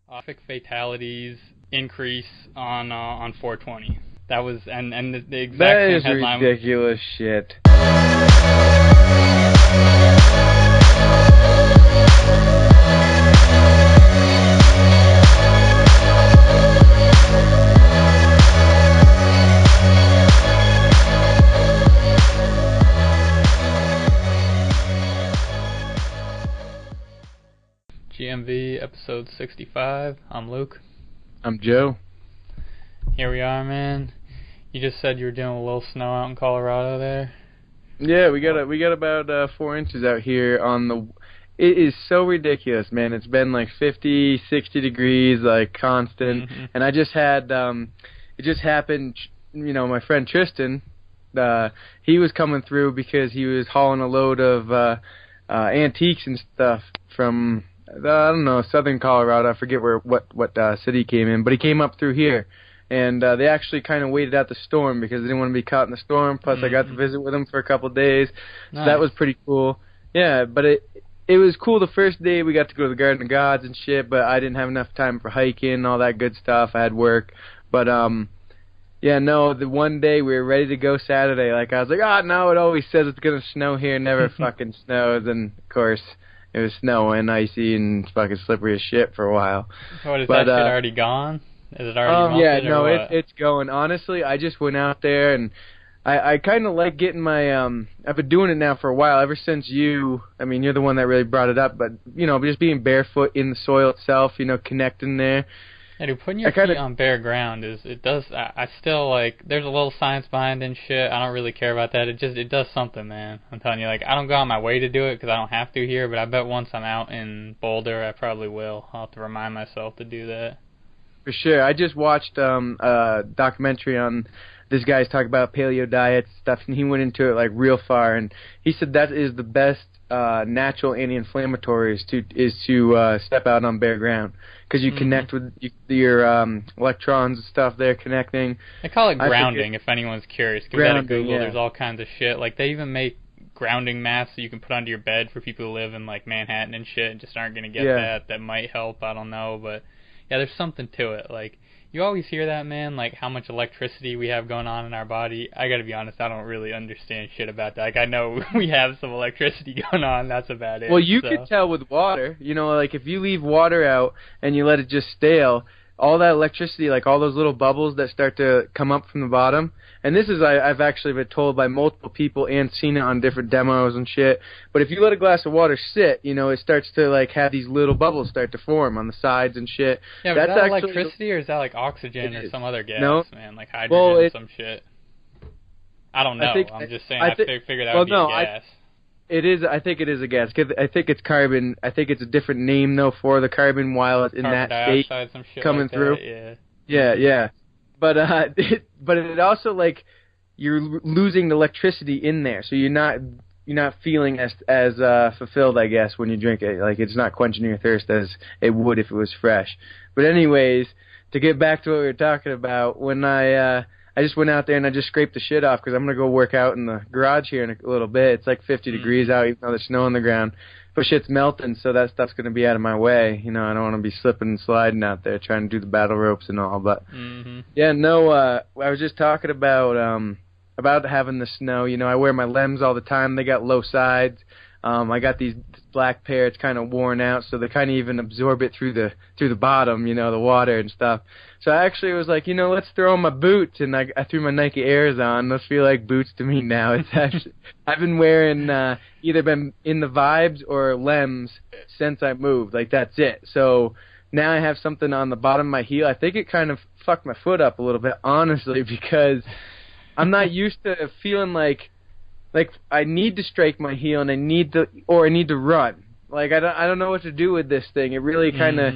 traffic fatalities increase on 420. That was and the exact That same is headline. ridiculous shit. GMV episode 65. I'm Luke. I'm Joe. Here we are, man. You just said you were doing a little snow out in Colorado there. Yeah, we got about 4 inches out here on the. It is so ridiculous, man. It's been like 50, 60 degrees, like constant. Mm-hmm. And I just had, it just happened. You know, my friend Tristan, he was coming through because he was hauling a load of antiques and stuff from. I don't know, southern Colorado. I forget what city he came in, but he came up through here, and they actually kind of waited out the storm because they didn't want to be caught in the storm. Plus, I got to visit with him for a couple of days, so that was pretty cool. Yeah, but it was cool the first day. We got to go to the Garden of Gods and shit, but I didn't have enough time for hiking, all that good stuff. I had work, but yeah, no, the one day we were ready to go Saturday. Like I was like, no, it always says it's gonna snow here, never fucking snows, and of course. It was snowing, icy, and fucking slippery as shit for a while. What, is that shit already gone? Is it already melted? Yeah, no, or what? it's going. Honestly, I just went out there, and I kind of like getting my, I've been doing it now for a while, ever since you're the one that really brought it up, but, you know, just being barefoot in the soil itself, you know, connecting there. Yeah, dude, putting your feet on bare ground I still, like, there's a little science behind it and shit. I don't really care about that. It does something, man. I'm telling you, like, I don't go out my way to do it because I don't have to here, but I bet once I'm out in Boulder, I probably will. I'll have to remind myself to do that. For sure. I just watched a documentary on this guy's talking about paleo diets stuff, and he went into it, like, real far, and he said that is the best natural anti-inflammatory is to step out on bare ground. Because you connect with your electrons and stuff there connecting. They call it grounding, if anyone's curious. Give that a Google. Yeah. There's all kinds of shit. Like, they even make grounding mats that you can put under your bed for people who live in, like, Manhattan and shit and just aren't going to get that. That might help. I don't know. But, yeah, there's something to it. Like, you always hear that, man, like, how much electricity we have going on in our body. I gotta be honest, I don't really understand shit about that. Like, I know we have some electricity going on, that's about it. Well, you could tell with water, you know, like, if you leave water out and you let it just stale, all that electricity, like, all those little bubbles that start to come up from the bottom, and this is, I've actually been told by multiple people and seen it on different demos and shit, but if you let a glass of water sit, you know, it starts to, like, have these little bubbles start to form on the sides and shit. Yeah, but is that electricity or is that, like, oxygen or some other gas, man? Like hydrogen or some shit? I don't know. I'm just saying I figured that would be a gas. It is. I think it is a gas. I think it's carbon. I think it's a different name though for the carbon while it's in that state some shit coming like through. That, yeah. But it also, like, you're losing the electricity in there, so you're not feeling as fulfilled, I guess, when you drink it. Like, it's not quenching your thirst as it would if it was fresh. But anyways, to get back to what we were talking about, when I just went out there and I just scraped the shit off because I'm going to go work out in the garage here in a little bit. It's like 50 degrees out, even though there's snow on the ground. But shit's melting, so that stuff's going to be out of my way. You know, I don't want to be slipping and sliding out there trying to do the battle ropes and all. But, yeah, no, I was just talking about having the snow. You know, I wear my Lems all the time. They got low sides. I got this black pair. It's kind of worn out, so they kind of even absorb it through the bottom, you know, the water and stuff. So I actually was like, you know, let's throw on my boots, and I threw my Nike Airs on. Those feel like boots to me now. It's actually I've been wearing either been in the Vibes or Lems since I moved. Like, that's it. So now I have something on the bottom of my heel. I think it kind of fucked my foot up a little bit, honestly, because I'm not used to feeling like I need to strike my heel and I need to run. Like, I don't know what to do with this thing. It really kind of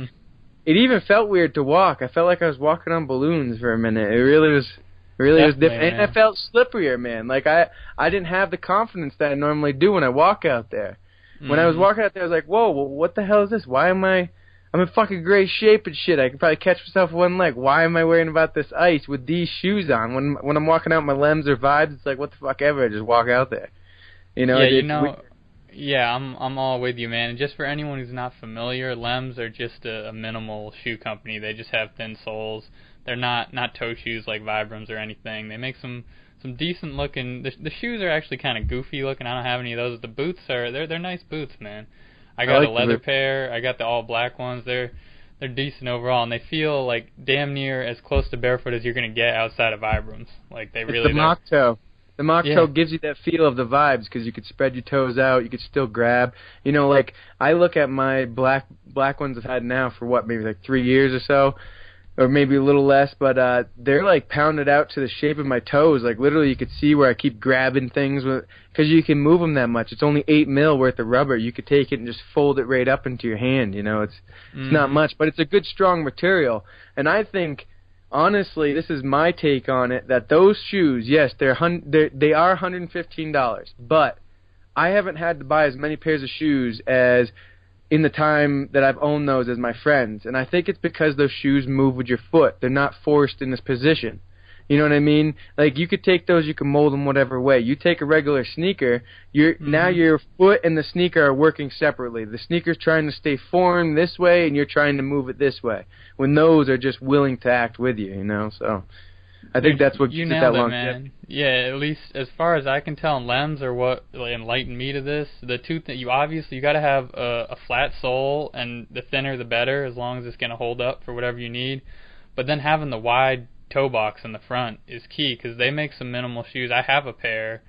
it even felt weird to walk. I felt like I was walking on balloons for a minute. It really was different, and I felt slipperier, man. Like, I didn't have the confidence that I normally do when I walk out there. When I was walking out there, I was like, whoa, what the hell is this? Why am I'm in fucking great shape and shit. I could probably catch myself with one leg. Why am I worrying about this ice with these shoes on? When I'm walking out my Lems or Vibes, it's like, what the fuck ever. I just walk out there. You know, Yeah, I'm all with you, man. And just for anyone who's not familiar, Lems are just a minimal shoe company. They just have thin soles. They're not toe shoes like Vibrams or anything. They make some decent looking. The shoes are actually kind of goofy looking. I don't have any of those. The boots they're nice boots, man. I got like a leather pair. I got the all black ones. They're decent overall, and they feel like damn near as close to barefoot as you're gonna get outside of Vibrams. Like they really. It's the mock toe. The mock Yeah. toe gives you that feel of the vibes because you could spread your toes out, you could still grab. You know, like I look at my black ones I've had now for what, maybe like 3 years or so, or maybe a little less, but they're like pounded out to the shape of my toes. Like literally, you could see where I keep grabbing things with, because you can move them that much. It's only 8 mil worth of rubber. You could take it and just fold it right up into your hand. You know, it's not much, but it's a good strong material, and I think. Honestly, this is my take on it, that those shoes, yes, they are $115, but I haven't had to buy as many pairs of shoes as in the time that I've owned those as my friends, and I think it's because those shoes move with your foot. They're not forced in this position. You know what I mean? Like, you could take those, you can mold them whatever way. You take a regular sneaker, now your foot and the sneaker are working separately. The sneaker's trying to stay formed this way, and you're trying to move it this way. When those are just willing to act with you, you know? So, I think that's what you gives it nailed that it, long. man. Yeah, at least as far as I can tell, and Lems are what enlightened me to this. The two things, you got to have a flat sole, and the thinner the better, as long as it's going to hold up for whatever you need. But then having the wide toe box in the front is key, because they make some minimal shoes. I have a pair,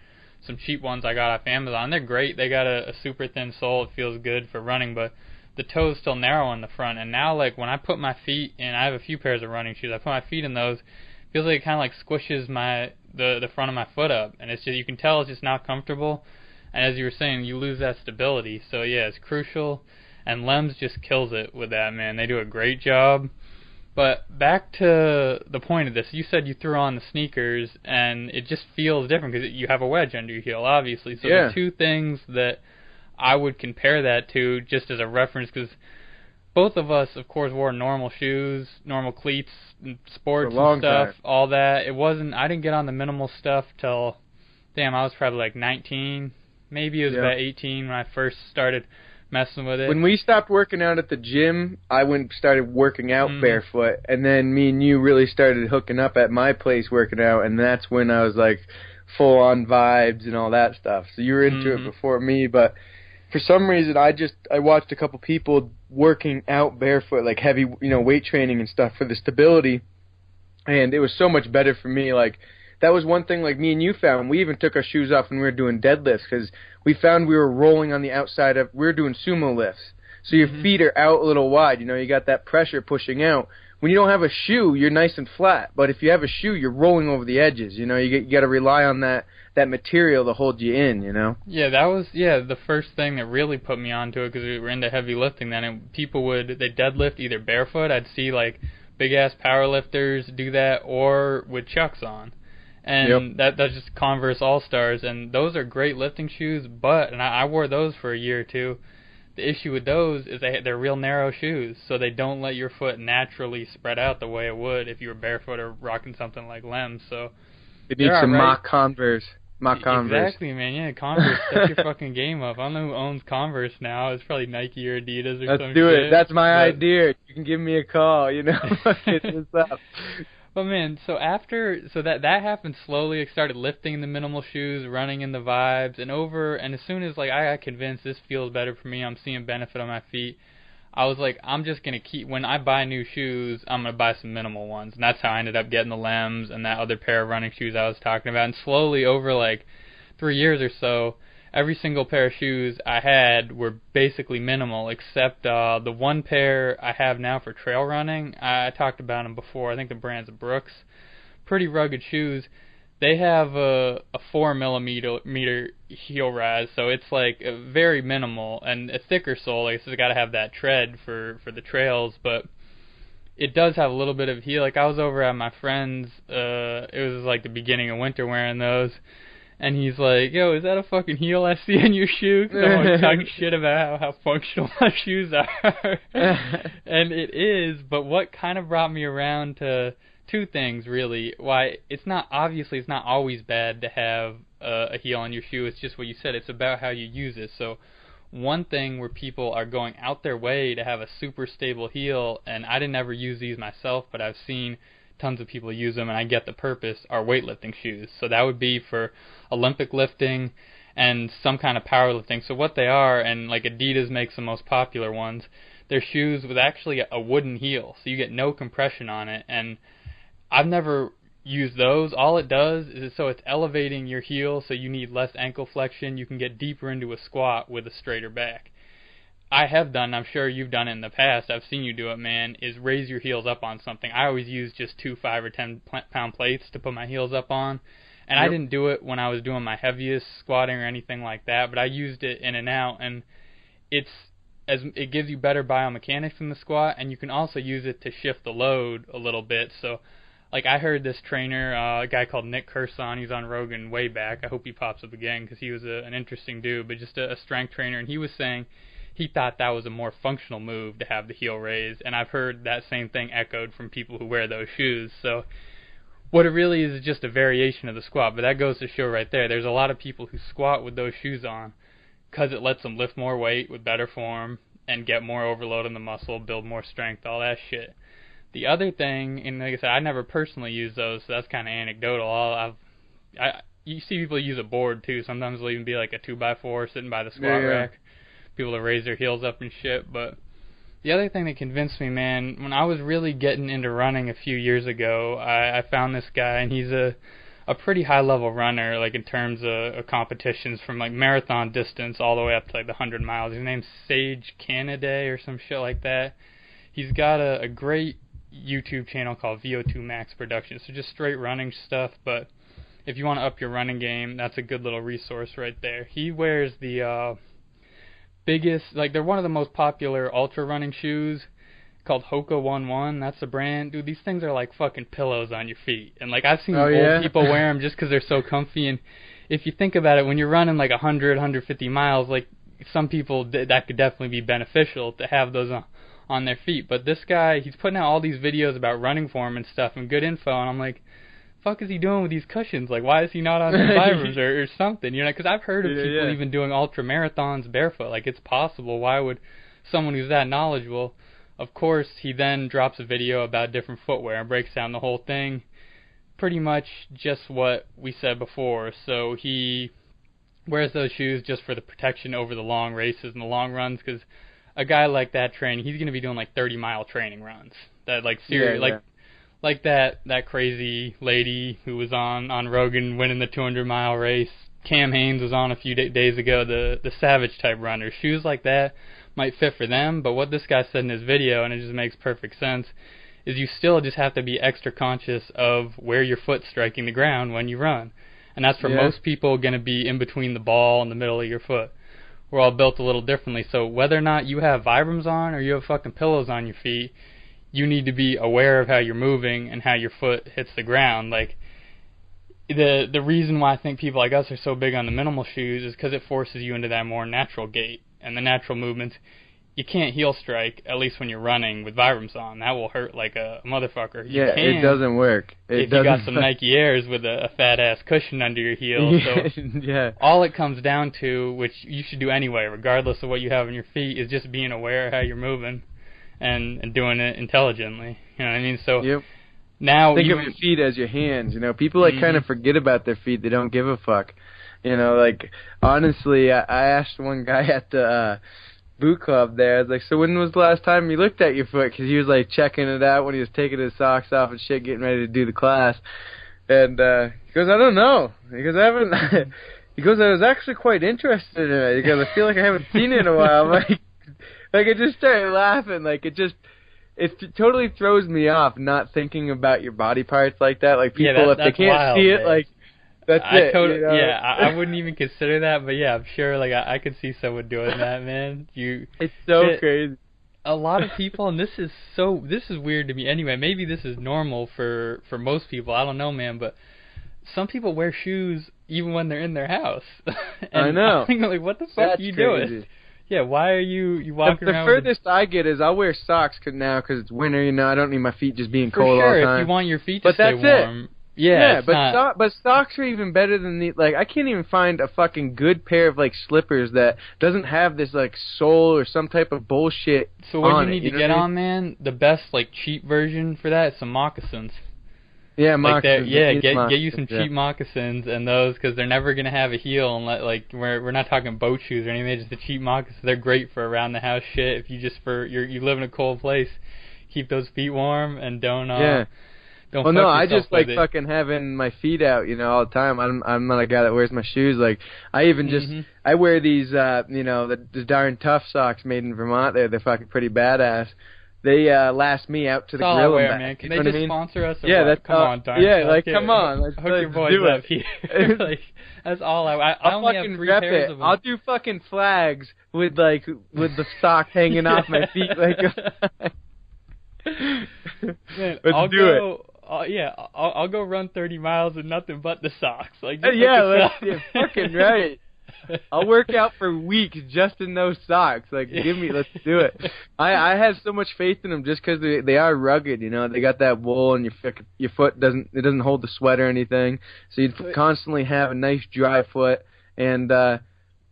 some cheap ones I got off Amazon. They're great. They got a super thin sole. It feels good for running, but the toe's still narrow in the front. And now, like, when I put my feet in, I have a few pairs of running shoes. I put my feet in those, it feels like it kind of like squishes the front of my foot up, and it's just, you can tell it's just not comfortable. And as you were saying, you lose that stability. So yeah, it's crucial. And Lems just kills it with that, man. They do a great job. But back to the point of this, you said you threw on the sneakers, and it just feels different because you have a wedge under your heel, obviously. So Yeah. the two things that I would compare that to, just as a reference, because both of us, of course, wore normal shoes, normal cleats, and sports and stuff, all that. I didn't get on the minimal stuff till, I was probably like 19. Maybe it was about 18 when I first started messing with it. When we stopped working out at the gym, I started working out barefoot, and then me and you really started hooking up at my place working out, and that's when I was like full on vibes and all that stuff. So you were into it before me, but for some reason I watched a couple people working out barefoot, like heavy, weight training and stuff for the stability, and it was so much better for me. Like, that was one thing, like, me and you found. We even took our shoes off when we were doing deadlifts, because we found we were rolling on the outside of, we were doing sumo lifts. So your feet are out a little wide, you got that pressure pushing out. When you don't have a shoe, you're nice and flat. But if you have a shoe, you're rolling over the edges, you got to rely on that material to hold you in, Yeah, that was, the first thing that really put me onto it, because we were into heavy lifting then, and people they deadlift either barefoot. I'd see, like, big-ass powerlifters do that, or with Chucks on. And that's just Converse All-Stars, and those are great lifting shoes, and I wore those for a year or two. The issue with those is they're real narrow shoes, so they don't let your foot naturally spread out the way it would if you were barefoot or rocking something like Lems. So it needs some mock Converse. Exactly, man. Yeah, Converse. Step your fucking game up. I don't know who owns Converse now. It's probably Nike or Adidas or something. Let's do it. That's my idea. You can give me a call, What's up? But man, so that happened slowly. I started lifting the minimal shoes, running in the vibes, and as soon as like I got convinced this feels better for me, I'm seeing benefit on my feet, I was like, I'm just gonna when I buy new shoes, I'm gonna buy some minimal ones, and that's how I ended up getting the Lems and that other pair of running shoes I was talking about. And slowly over like 3 years or so, every single pair of shoes I had were basically minimal, except the one pair I have now for trail running. I talked about them before. I think the brand's Brooks. Pretty rugged shoes. They have a 4mm heel rise, so it's like very minimal and a thicker sole. Like, it's got to have that tread for the trails, but it does have a little bit of heel. Like, I was over at my friend's. It was like the beginning of winter wearing those. And he's like, yo, is that a fucking heel I see in your shoe? Because I'm always talking shit about how functional my shoes are. And it is, but what kind of brought me around to two things really. Why it's not always bad to have a heel on your shoe. It's just what you said. It's about how you use it. So one thing where people are going out their way to have a super stable heel, and I didn't ever use these myself, but I've seen tons of people use them, and I get the purpose, are weightlifting shoes. So that would be for Olympic lifting and some kind of powerlifting. So what they are, and like Adidas makes the most popular ones, they're shoes with actually a wooden heel, so you get no compression on it. And I've never used those. All it does is so it's elevating your heel, so you need less ankle flexion. You can get deeper into a squat with a straighter back. I have done, I'm sure you've done it in the past, I've seen you do it, man, is raise your heels up on something. I always use just 2 5 or 10 pound plates to put my heels up on. And I didn't do it when I was doing my heaviest squatting or anything like that, but I used it in and out, and it gives you better biomechanics in the squat, and you can also use it to shift the load a little bit. So, like, I heard this trainer, a guy called Nick Curson, he's on Rogan way back. I hope he pops up again because he was an interesting dude, but just a strength trainer, and he was saying he thought that was a more functional move to have the heel raised, and I've heard that same thing echoed from people who wear those shoes. So what it really is just a variation of the squat, but that goes to show right there. There's a lot of people who squat with those shoes on because it lets them lift more weight with better form and get more overload in the muscle, build more strength, all that shit. The other thing, and like I said, I never personally use those, so that's kind of anecdotal. You see people use a board too. Sometimes it'll even be like a 2x4 sitting by the squat rack. People to raise their heels up and shit. But the other thing that convinced me, man, when I was really getting into running a few years ago, I found this guy, and he's a pretty high level runner, like in terms of competitions from like marathon distance all the way up to like the 100 miles. His name's Sage Canaday or some shit like that. He's got a great YouTube channel called VO2 Max Productions, so just straight running stuff, but if you want to up your running game, that's a good little resource right there. He wears the biggest, like, they're one of the most popular ultra running shoes called Hoka 11. That's the brand. Dude, these things are like fucking pillows on your feet. And like I've seen old people wear them just because they're so comfy. And if you think about it, when you're running like 100, 150 miles, like some people, that could definitely be beneficial to have those on their feet. But this guy, he's putting out all these videos about running form and stuff and good info. And I'm like, fuck is he doing with these cushions? Like, why is he not on Survivors or something? You know, because I've heard of people even doing ultra marathons barefoot. Like, it's possible. Why would someone who's that knowledgeable? Of course, he then drops a video about different footwear and breaks down the whole thing. Pretty much just what we said before. So he wears those shoes just for the protection over the long races and the long runs, because a guy like that training, he's going to be doing like 30-mile training runs. That like serious, like that crazy lady who was on Rogan winning the 200-mile race. Cam Hanes was on a few days ago, the Savage type runner. Shoes like that might fit for them, but what this guy said in his video, and it just makes perfect sense, is you still just have to be extra conscious of where your foot's striking the ground when you run. And that's for most people going to be in between the ball and the middle of your foot. We're all built a little differently, so whether or not you have Vibrams on or you have fucking pillows on your feet, you need to be aware of how you're moving and how your foot hits the ground. Like, the reason why I think people like us are so big on the minimal shoes is because it forces you into that more natural gait and the natural movements. You can't heel strike, at least when you're running, with Vibrams on. That will hurt like a motherfucker. It doesn't work. If you got some Nike Airs with a fat-ass cushion under your heel. So all it comes down to, which you should do anyway, regardless of what you have on your feet, is just being aware of how you're moving and doing it intelligently. You know what I mean? So now think of your feet as your hands. You know, people like kind of forget about their feet. They don't give a fuck. You know, like, honestly, I asked one guy at the boot club there, I was like, so when was the last time you looked at your foot? Because he was like checking it out when he was taking his socks off and shit, getting ready to do the class. And he goes, I don't know. He goes, I haven't. He goes, I was actually quite interested in it. He goes, I feel like I haven't seen it in a while. I'm like I just started laughing. Like, it totally throws me off not thinking about your body parts like that. Like, people, if they can't wild, see it, man. Like, that's it. You know? Yeah, I wouldn't even consider that, but yeah, I'm sure. Like, I could see someone doing that, man. It's so crazy. A lot of people, and this is weird to me anyway. Maybe this is normal for most people. I don't know, man, but some people wear shoes even when they're in their house. And I know. I'm thinking, like, what the fuck are you doing? Yeah, why are you walking The around? furthest I get is I'll wear socks now because it's winter. You know, I don't need my feet just being cold For all sure, the time. if you want your feet to stay that's warm. It. Yeah, but socks are even better than the like. I can't even find a fucking good pair of like slippers that doesn't have this like sole or some type of bullshit. So what on you need it, to get on, man? The best like cheap version for that is some moccasins. Yeah, like moccasins. Get you some cheap moccasins and those because they're never gonna have a heel and like we're not talking boat shoes or anything. Just the cheap moccasins. They're great for around the house shit. If you just you live in a cold place, keep those feet warm and don't. Don't well, fuck no, I yourself just like it. fucking having my feet out, you know, all the time. I'm not a guy that wears my shoes. Like, I even just I wear these, you know, the darn tough socks made in Vermont. They're fucking pretty badass. They last me out to the all grill I wear, and back. man. Can you they know just what I mean? sponsor us? Or yeah, what? that's come on, darn. Yeah, like come on, hook your boys do up it. here. Like that's all I I'll only fucking have 3 rep pairs it. of them. I'll do fucking flags with the sock hanging off my feet like. Man, Let's do it. I'll go run 30 miles with nothing but the socks. Like yeah, fucking right. I'll work out for weeks just in those socks. Like, let's do it. I have so much faith in them just because they are rugged. You know, they got that wool, and your foot doesn't hold the sweat or anything. So you constantly have a nice dry foot, and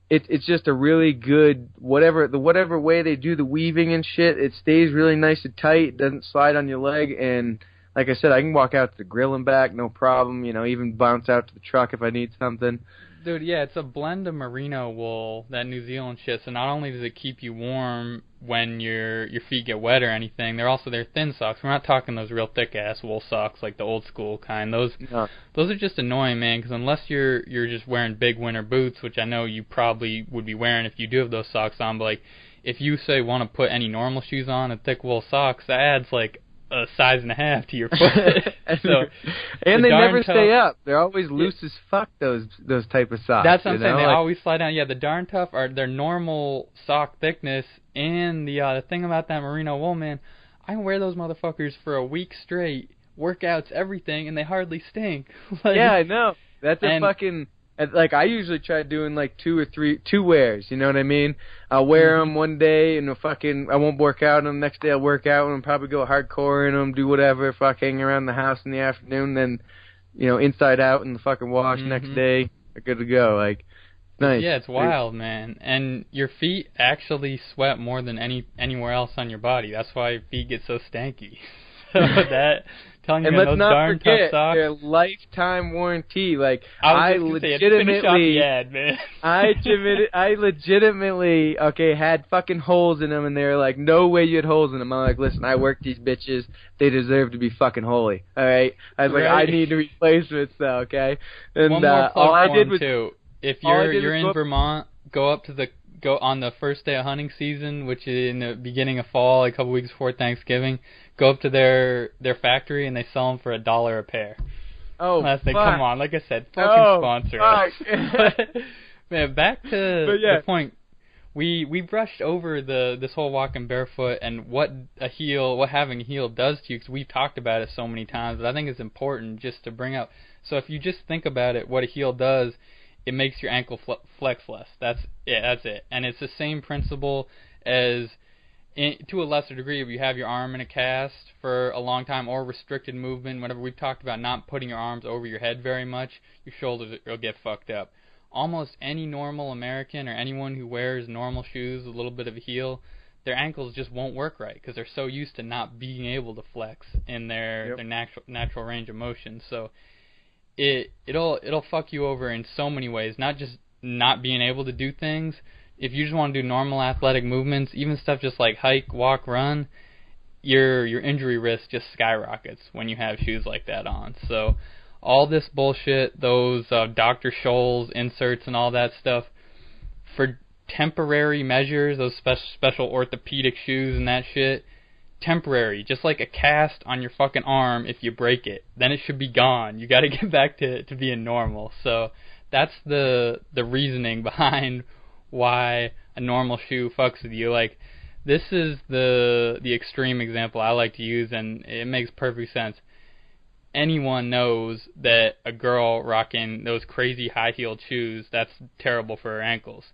it's just a really good whatever way they do the weaving and shit. It stays really nice and tight. It doesn't slide on your leg, and like I said, I can walk out to the grill and back, no problem. You know, even bounce out to the truck if I need something. Dude, yeah, it's a blend of merino wool, that New Zealand shit. So not only does it keep you warm when your feet get wet or anything, they're thin socks. We're not talking those real thick ass wool socks like the old school kind. Those are just annoying, man. Because unless you're just wearing big winter boots, which I know you probably would be wearing if you do have those socks on, but like if you say want to put any normal shoes on and thick wool socks, that adds like a size and a half to your foot. And they never stay up. They're always loose as fuck, those type of socks. That's what I'm saying. They always slide down. Yeah, the Darn Tough are their normal sock thickness, and the thing about that merino wool, man, I can wear those motherfuckers for a week straight, workouts, everything, and they hardly stink. Yeah, I know. That's a fucking... Like, I usually try doing, like, 2 wears, you know what I mean? I'll wear them one day, and I won't work out, and the next day I'll work out, and probably go hardcore in them, do whatever, hang around the house in the afternoon, then, you know, inside out in the fucking wash next day, they're good to go, like, nice. Yeah, it's wild, man. And your feet actually sweat more than anywhere else on your body. That's why your feet get so stanky. So telling you, and man, let's those not darn forget tough socks. their lifetime warranty. Like I legitimately, man. I legitimately had fucking holes in them, and they're like, no way you had holes in them. I'm like, listen, I work these bitches. They deserve to be fucking holy. All right. I was like, I need replacements though. Okay. And one more all I did was too. If you're in Vermont, go on the first day of hunting season, which is in the beginning of fall, a couple weeks before Thanksgiving. Go up to their factory and they sell them for $1 a pair. Oh, fuck. Come on, like I said, sponsor us. Man, back to the point. We brushed over this whole walking barefoot and what having a heel does to you, because we've talked about it so many times. But I think it's important just to bring up. So if you just think about it, what a heel does, it makes your ankle flex less. That's it. And it's the same principle as, to a lesser degree, if you have your arm in a cast for a long time or restricted movement, whenever we've talked about not putting your arms over your head very much, your shoulders will get fucked up. Almost any normal American or anyone who wears normal shoes with a little bit of a heel, their ankles just won't work right because they're so used to not being able to flex in their natural range of motion. So it'll fuck you over in so many ways, not just not being able to do things. If you just want to do normal athletic movements, even stuff just like hike, walk, run, your injury risk just skyrockets when you have shoes like that on. So all this bullshit, those Dr. Scholl's inserts and all that stuff, for temporary measures, those special orthopedic shoes and that shit, temporary, just like a cast on your fucking arm. If you break it, then it should be gone. You got to get back to being normal. So that's the reasoning behind why a normal shoe fucks with you. Like, this is the extreme example I like to use, and it makes perfect sense. Anyone knows that a girl rocking those crazy high-heeled shoes, that's terrible for her ankles.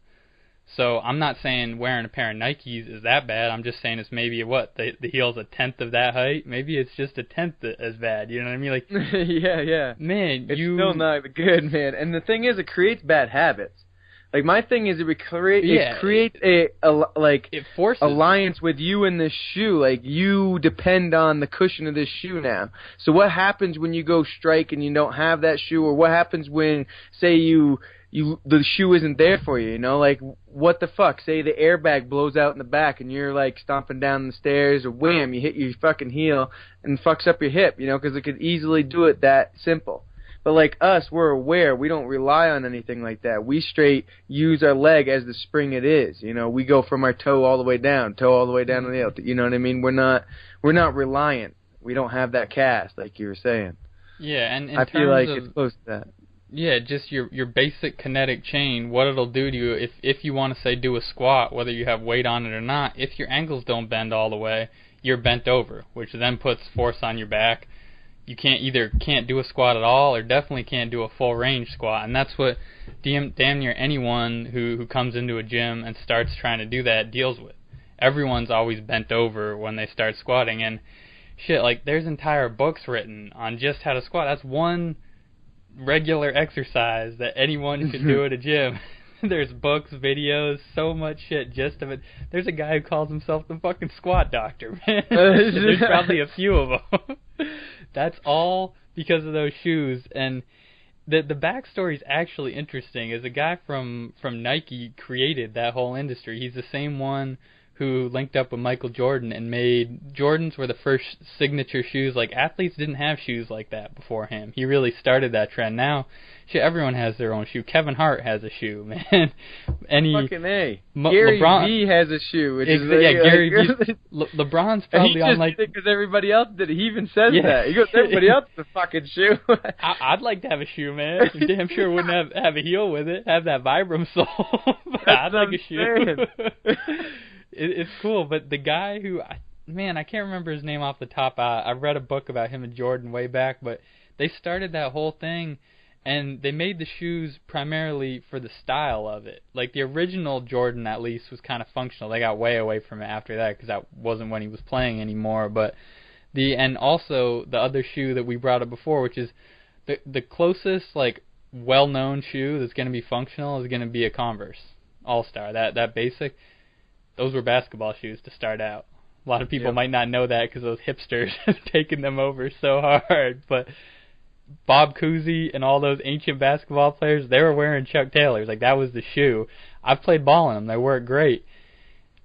So I'm not saying wearing a pair of Nikes is that bad. I'm just saying it's maybe the heel's a tenth of that height. Maybe it's just a tenth as bad. You know what I mean? Like, yeah. Man, it's still not good, man. And the thing is, it creates bad habits. Like, my thing is, it creates it forces alliance with you in this shoe. Like, you depend on the cushion of this shoe now. So what happens when you go strike and you don't have that shoe, or what happens when, say, the shoe isn't there for you, you know? Like, what the fuck? Say the airbag blows out in the back and you're, like, stomping down the stairs, or wham, you hit your fucking heel and fucks up your hip, you know, because it could easily do it that simple. But like us, we're aware. We don't rely on anything like that. We straight use our leg as the spring it is. You know, we go from our toe all the way down to the heel. You know what I mean? We're not reliant. We don't have that cast like you were saying. Yeah, and I feel like it's close to that. Yeah, just your basic kinetic chain, what it'll do to you if you want to say do a squat, whether you have weight on it or not, if your ankles don't bend all the way, you're bent over, which then puts force on your back. You can't do a squat at all, or definitely can't do a full range squat, and that's what damn near anyone who comes into a gym and starts trying to do that deals with. Everyone's always bent over when they start squatting, and shit, like, there's entire books written on just how to squat. That's one regular exercise that anyone should do at a gym. There's books, videos, so much shit just of it. There's a guy who calls himself the fucking squat doctor, man. There's probably a few of them. That's all because of those shoes. And the backstory is actually interesting. As a guy from Nike created that whole industry. He's the same one who linked up with Michael Jordan and made Jordans were the first signature shoes. Like, athletes didn't have shoes like that before him. He really started that trend. Now, shit, everyone has their own shoe. Kevin Hart has a shoe, man. Fucking A. Gary V has a shoe. Which is Gary V. LeBron's probably on, like... because everybody else did it. He even says that. He goes, everybody else has a fucking shoe. I'd like to have a shoe, man. I'm damn sure wouldn't have a heel with it. Have that Vibram sole. I'd like a shoe. It's cool, but the guy who, I can't remember his name off the top. I read a book about him and Jordan way back, but they started that whole thing, and they made the shoes primarily for the style of it. Like, the original Jordan, at least, was kind of functional. They got way away from it after that, because that wasn't when he was playing anymore. But and also the other shoe that we brought up before, which is the closest, like, well-known shoe that's going to be functional is going to be a Converse All-Star. That basic. Those were basketball shoes to start out. A lot of people might not know that because those hipsters have taken them over so hard. But Bob Cousy and all those ancient basketball players, they were wearing Chuck Taylors. Like, that was the shoe. I've played ball in them. They work great.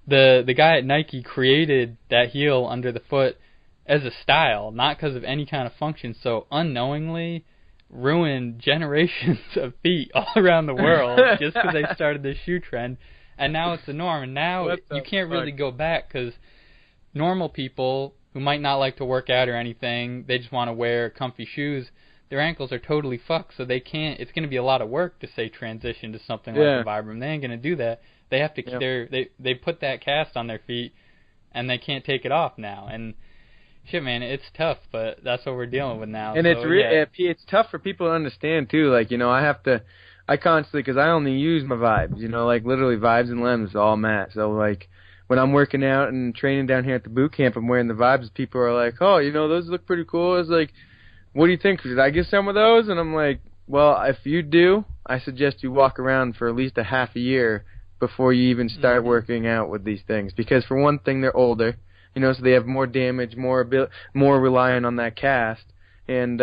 The guy at Nike created that heel under the foot as a style, not because of any kind of function. So unknowingly ruined generations of feet all around the world just because they started this shoe trend. And now it's the norm, and now you can't really go back, because normal people who might not like to work out or anything, they just want to wear comfy shoes, their ankles are totally fucked, so they can't, it's going to be a lot of work to, say, transition to something like a Vibram. They ain't going to do that. They have to, they put that cast on their feet, and they can't take it off now. And shit, man, it's tough, but that's what we're dealing with now. And so, it's tough for people to understand, too. Like, you know, I constantly, because I only use my Vibes, you know, like literally Vibes and Lems all mat. So like when I'm working out and training down here at the boot camp, I'm wearing the Vibes. People are like, oh, you know, those look pretty cool. It's like, what do you think? Should I get some of those? And I'm like, well, if you do, I suggest you walk around for at least a half a year before you even start working out with these things. Because for one thing, they're older, you know, so they have more damage, more reliant on that cast, and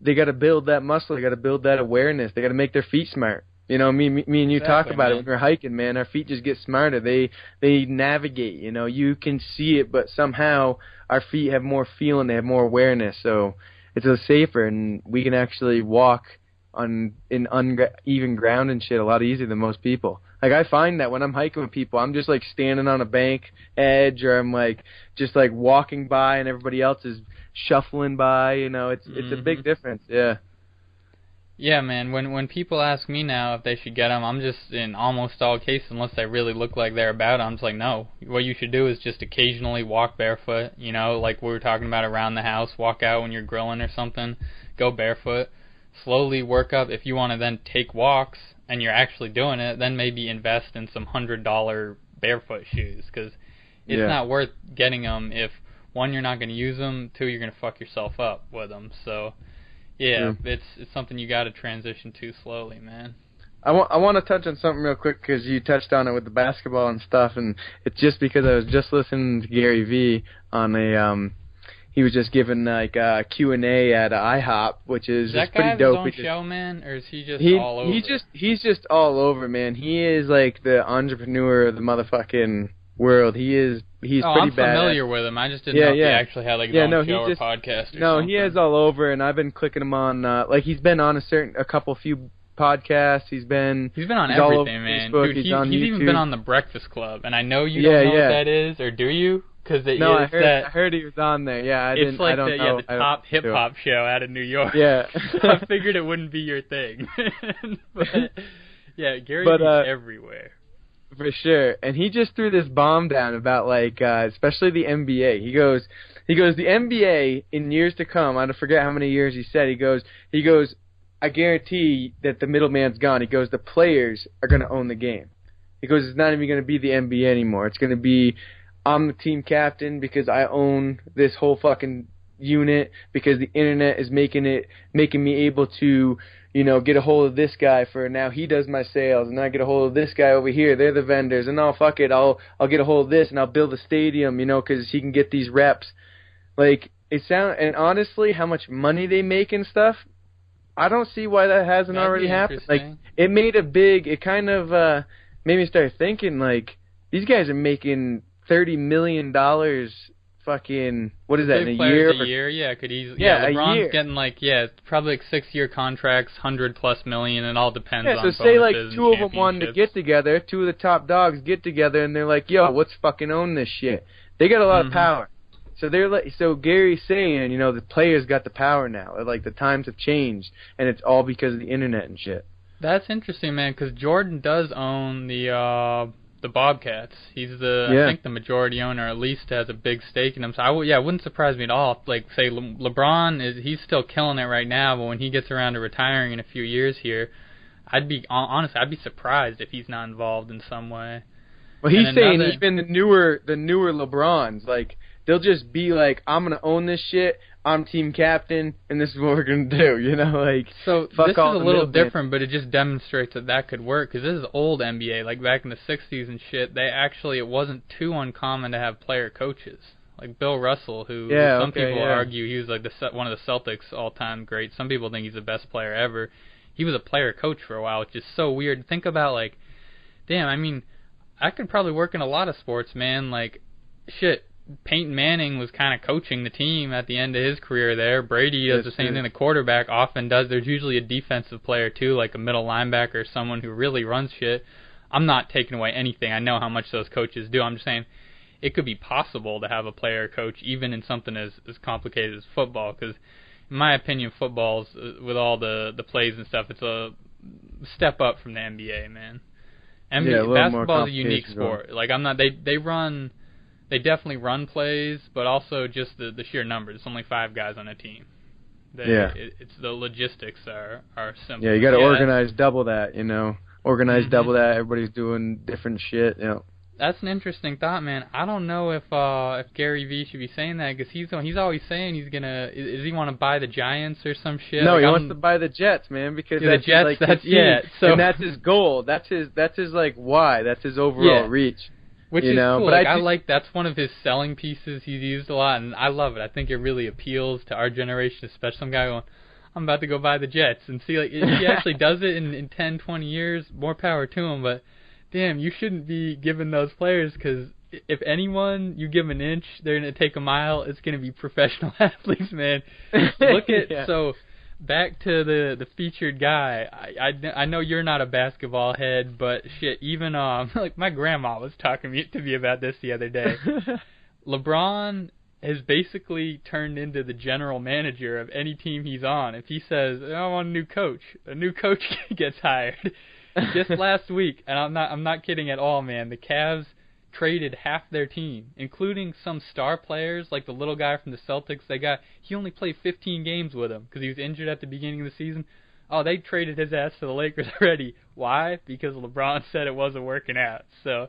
they got to build that muscle. They got to build that awareness. They got to make their feet smart. You know, me and you talk about it when we're hiking, man. Our feet just get smarter. They navigate. You know, you can see it, but somehow our feet have more feeling. They have more awareness. So it's safer, and we can actually walk in uneven ground and shit a lot easier than most people. Like, I find that when I'm hiking with people, I'm just like standing on a bank edge, or I'm like just like walking by, and everybody else is shuffling by. You know, it's a big difference. Yeah. Yeah, man. When people ask me now if they should get them, I'm just, in almost all cases, unless they really look like they're about it, I'm just like, no. What you should do is just occasionally walk barefoot. You know, like we were talking about around the house. Walk out when you're grilling or something. Go barefoot. slowly work up. If you want to then take walks and you're actually doing it, then maybe invest in some $100 barefoot shoes, because it's not worth getting them if, one, you're not going to use them, two, you're going to fuck yourself up with them. So, it's something you got to transition to slowly, man. I want to touch on something real quick because you touched on it with the basketball and stuff, and it's just because I was just listening to Gary Vee on he was just giving like a Q&A at IHOP, which is just pretty dope. Is that guy his own show, man, or is he just all over? He's just all over, man. He is like the entrepreneur of the motherfucking world. He's pretty bad. I'm familiar with him. I just didn't know if he actually had like his own show or podcast or something. He is all over, and I've been clicking him on like he's been on a few podcasts. He's been on everything, man. Facebook, Dude, he's on YouTube. even been on the Breakfast Club, and I know you don't know what that is, or do you? Because I heard he was on there. Yeah, it's like the top hip hop show out of New York. Yeah, so I figured it wouldn't be your thing. But yeah, Gary Vee's everywhere. For sure. And he just threw this bomb down about like especially the NBA. He goes the NBA in years to come, I forget how many years he said, he goes I guarantee that the middleman's gone. He goes, the players are going to own the game. He goes, it's not even going to be the NBA anymore. It's going to be, I'm the team captain because I own this whole fucking unit, because the internet is making me able to, get a hold of this guy for now he does my sales, and I get a hold of this guy over here. They're the vendors, and fuck it, I'll get a hold of this and I'll build a stadium, because he can get these reps. Like and honestly, how much money they make and stuff, I don't see why that hasn't already happened. Like it kind of made me start thinking like these guys are making $30 million. Fucking, what is that, in a year? A year, could easily. Yeah, LeBron's a year. Getting probably like 6-year contracts, $100+ million. It all depends on bonuses. So say like two of them wanted to get together, two of the top dogs get together, and they're like, yo, let's fucking own this shit. They got a lot of power. So they're like, so Gary's saying, the players got the power now. Like the times have changed, and it's all because of the internet and shit. That's interesting, man, because Jordan does own the Bobcats. He's I think the majority owner, at least has a big stake in them. So it wouldn't surprise me at all. Like say LeBron he's still killing it right now, but when he gets around to retiring in a few years here, I'd be surprised if he's not involved in some way. Well, he's saying even the newer LeBrons, like they'll just be like, I'm gonna own this shit. I'm team captain, and this is what we're going to do, like... So, this is a little different, but it just demonstrates that could work, because this is old NBA, like back in the 60s and shit, it wasn't too uncommon to have player coaches. Like Bill Russell, who some people argue he was like one of the Celtics all-time greats. Some people think he's the best player ever. He was a player coach for a while, which is so weird. Think about, like, damn, I mean, I could probably work in a lot of sports, man, like, shit. Peyton Manning was kind of coaching the team at the end of his career there. Brady does the same thing. The quarterback often does. There's usually a defensive player, too, like a middle linebacker or someone who really runs shit. I'm not taking away anything. I know how much those coaches do. I'm just saying it could be possible to have a player coach even in something as complicated as football, because in my opinion, football's, with all the plays and stuff, it's a step up from the NBA, man. Basketball is a unique sport. Like, They definitely run plays, but also just the sheer numbers. It's only 5 guys on a team. It's the logistics are simple. Yeah, you got to organize double that, Organize double that. Everybody's doing different shit, That's an interesting thought, man. I don't know if Gary Vee should be saying that, because he's always saying he's gonna. Does he want to buy the Giants or some shit? No, he wants to buy the Jets, man, because the Jets. And that's his goal. That's his like why. That's his overall reach. Which is cool. But I like that's one of his selling pieces he's used a lot, and I love it. I think it really appeals to our generation, especially some guy going, I'm about to go buy the Jets. And see, like, if he actually does it in 10, 20 years, more power to him. But, damn, you shouldn't be giving those players, because if anyone, you give an inch, they're going to take a mile. It's going to be professional athletes, man. Look at, so... Back to the featured guy. I know you're not a basketball head, but shit, even like my grandma was talking to me about this the other day. LeBron has basically turned into the general manager of any team he's on. If he says, I want a new coach gets hired. Just last week, and I'm not kidding at all, man. The Cavs traded half their team, including some star players like the little guy from the Celtics. He only played 15 games with them because he was injured at the beginning of the season. Oh, they traded his ass to the Lakers already. Why? Because LeBron said it wasn't working out. So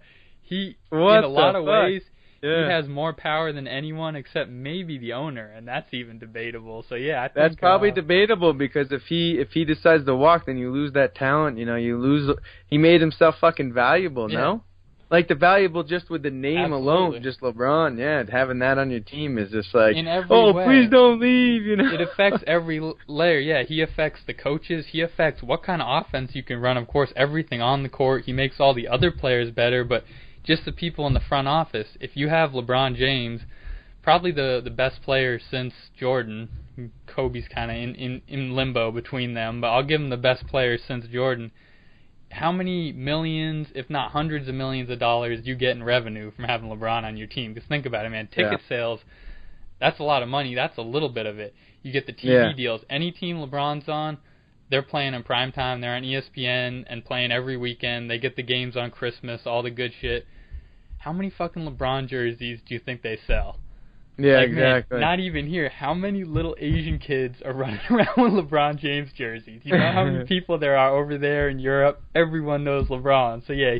in a lot of ways, he has more power than anyone except maybe the owner, and that's even debatable. So yeah, I think that's probably debatable, because if he decides to walk, then you lose that talent. He made himself fucking valuable. Yeah. No. Like, the valuable just with the name alone, just LeBron, having that on your team is just like, in every way. Please don't leave, It affects every layer. Yeah, he affects the coaches. He affects what kind of offense you can run. Of course, everything on the court. He makes all the other players better, but just the people in the front office. If you have LeBron James, probably the best player since Jordan. Kobe's kind of in limbo between them, but I'll give him the best player since Jordan. How many millions, if not hundreds of millions of dollars do you get in revenue from having LeBron on your team? Because think about it, man. Ticket sales, that's a lot of money. That's a little bit of it. You get the TV deals. Any team LeBron's on, they're playing in prime time. They're on ESPN and playing every weekend. They get the games on Christmas, all the good shit. How many fucking LeBron jerseys do you think they sell? Yeah, exactly. Man, not even here. How many little Asian kids are running around with LeBron James jerseys? You know how many people there are over there in Europe? Everyone knows LeBron. So yeah,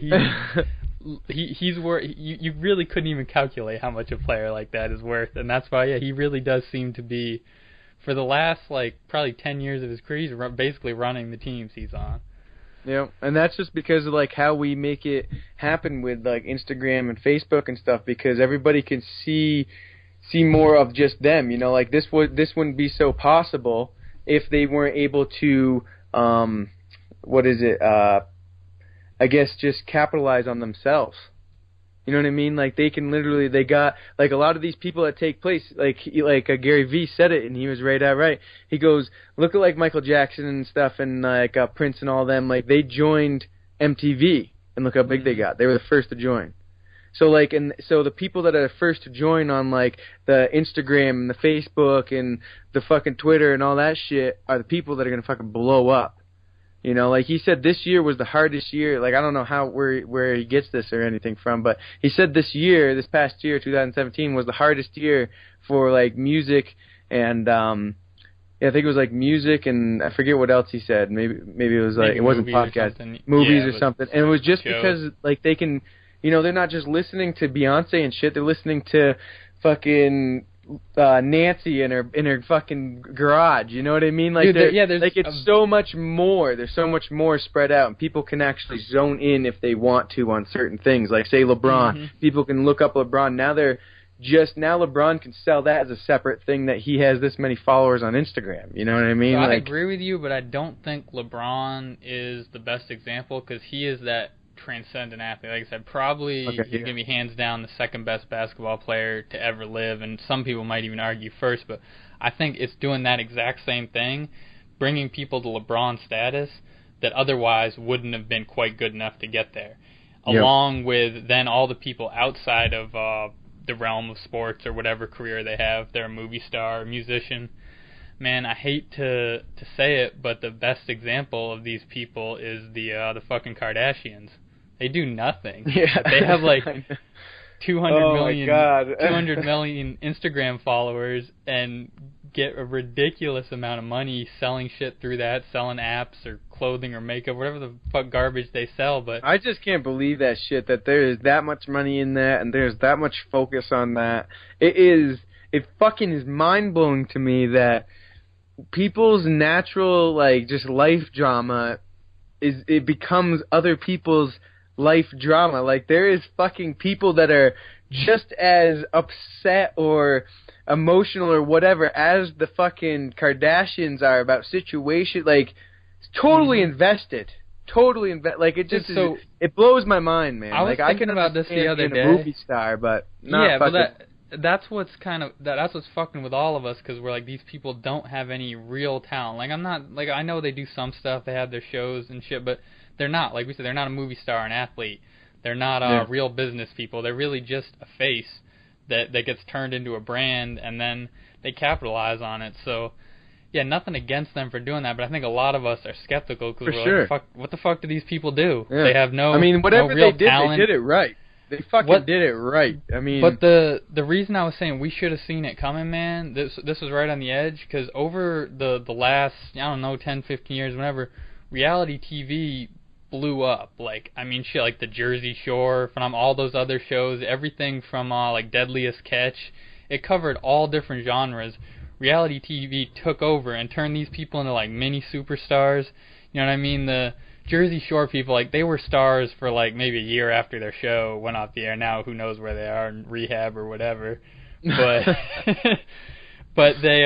he's worth. You really couldn't even calculate how much a player like that is worth, and that's why he really does seem to be, for the last probably 10 years of his career, he's basically running the teams he's on. Yeah, and that's just because of how we make it happen with Instagram and Facebook and stuff, because everybody can see more of just them, this wouldn't be so possible if they weren't able to I guess just capitalize on themselves. You know what I mean? They can literally, they got a lot of these people that take place, Gary Vee said it, and he was right. He goes, look at Michael Jackson and stuff, and Prince and all them, they joined MTV, and look how big they got. They were the first to join. So so the people that are first to join on the Instagram and the Facebook and the fucking Twitter and all that shit are the people that are gonna fucking blow up. He said this year was the hardest year. I don't know where he gets this or anything from, but he said this past year, 2017, was the hardest year for music and I think it was music and I forget what else he said. Maybe it was it wasn't podcast, movies or something. And it was just because they can. They're not just listening to Beyonce and shit. They're listening to fucking Nancy in her fucking garage. You know what I mean? It's so much more. There's so much more spread out, and people can actually zone in if they want to on certain things. Say LeBron. Mm-hmm. People can look up LeBron. Now LeBron can sell that as a separate thing that he has this many followers on Instagram. You know what I mean? So I agree with you, but I don't think LeBron is the best example because he is that transcendent athlete. Like I said, probably he's going to be hands down the second best basketball player to ever live, and some people might even argue first, but I think it's doing that exact same thing, bringing people to LeBron status that otherwise wouldn't have been quite good enough to get there, along with then all the people outside of the realm of sports or whatever career they have. They're a movie star, a musician. Man, I hate to say it, but the best example of these people is the fucking Kardashians. They do nothing. Yeah. They have 200 million Instagram followers and get a ridiculous amount of money selling shit through that, selling apps or clothing or makeup, whatever the fuck garbage they sell. But I just can't believe that shit, that there is that much money in that and there's that much focus on that. It fucking is mind-blowing to me that people's natural just life drama it becomes other people's life drama. There is fucking people that are just as upset or emotional or whatever as the fucking Kardashians are about situation, totally invested. It just it blows my mind, man. I was thinking about this the other day. A movie star, but not fucking. That's what's that's what's fucking with all of us, because we're these people don't have any real talent. I'm not I know they do some stuff, they have their shows and shit, but they're not, like we said, they're not a movie star, an athlete. They're not real business people. They're really just a face that gets turned into a brand, and then they capitalize on it. So yeah, nothing against them for doing that, but I think a lot of us are skeptical because we're sure. What the fuck do these people do? Yeah. They have no whatever no real they did, talent. they did it right. They fucking did it right. I mean, but the reason I was saying we should have seen it coming, man, this was right on the edge, because over the last, I don't know, 10, 15 years, whenever, reality TV blew up. Like, I mean, shit, like the Jersey Shore, from all those other shows, everything from like Deadliest Catch, it covered all different genres. Reality TV took over and turned these people into like mini superstars. You know what I mean? The Jersey Shore people, like, they were stars for like maybe a year after their show went off the air. Now who knows where they are, in rehab or whatever. But but they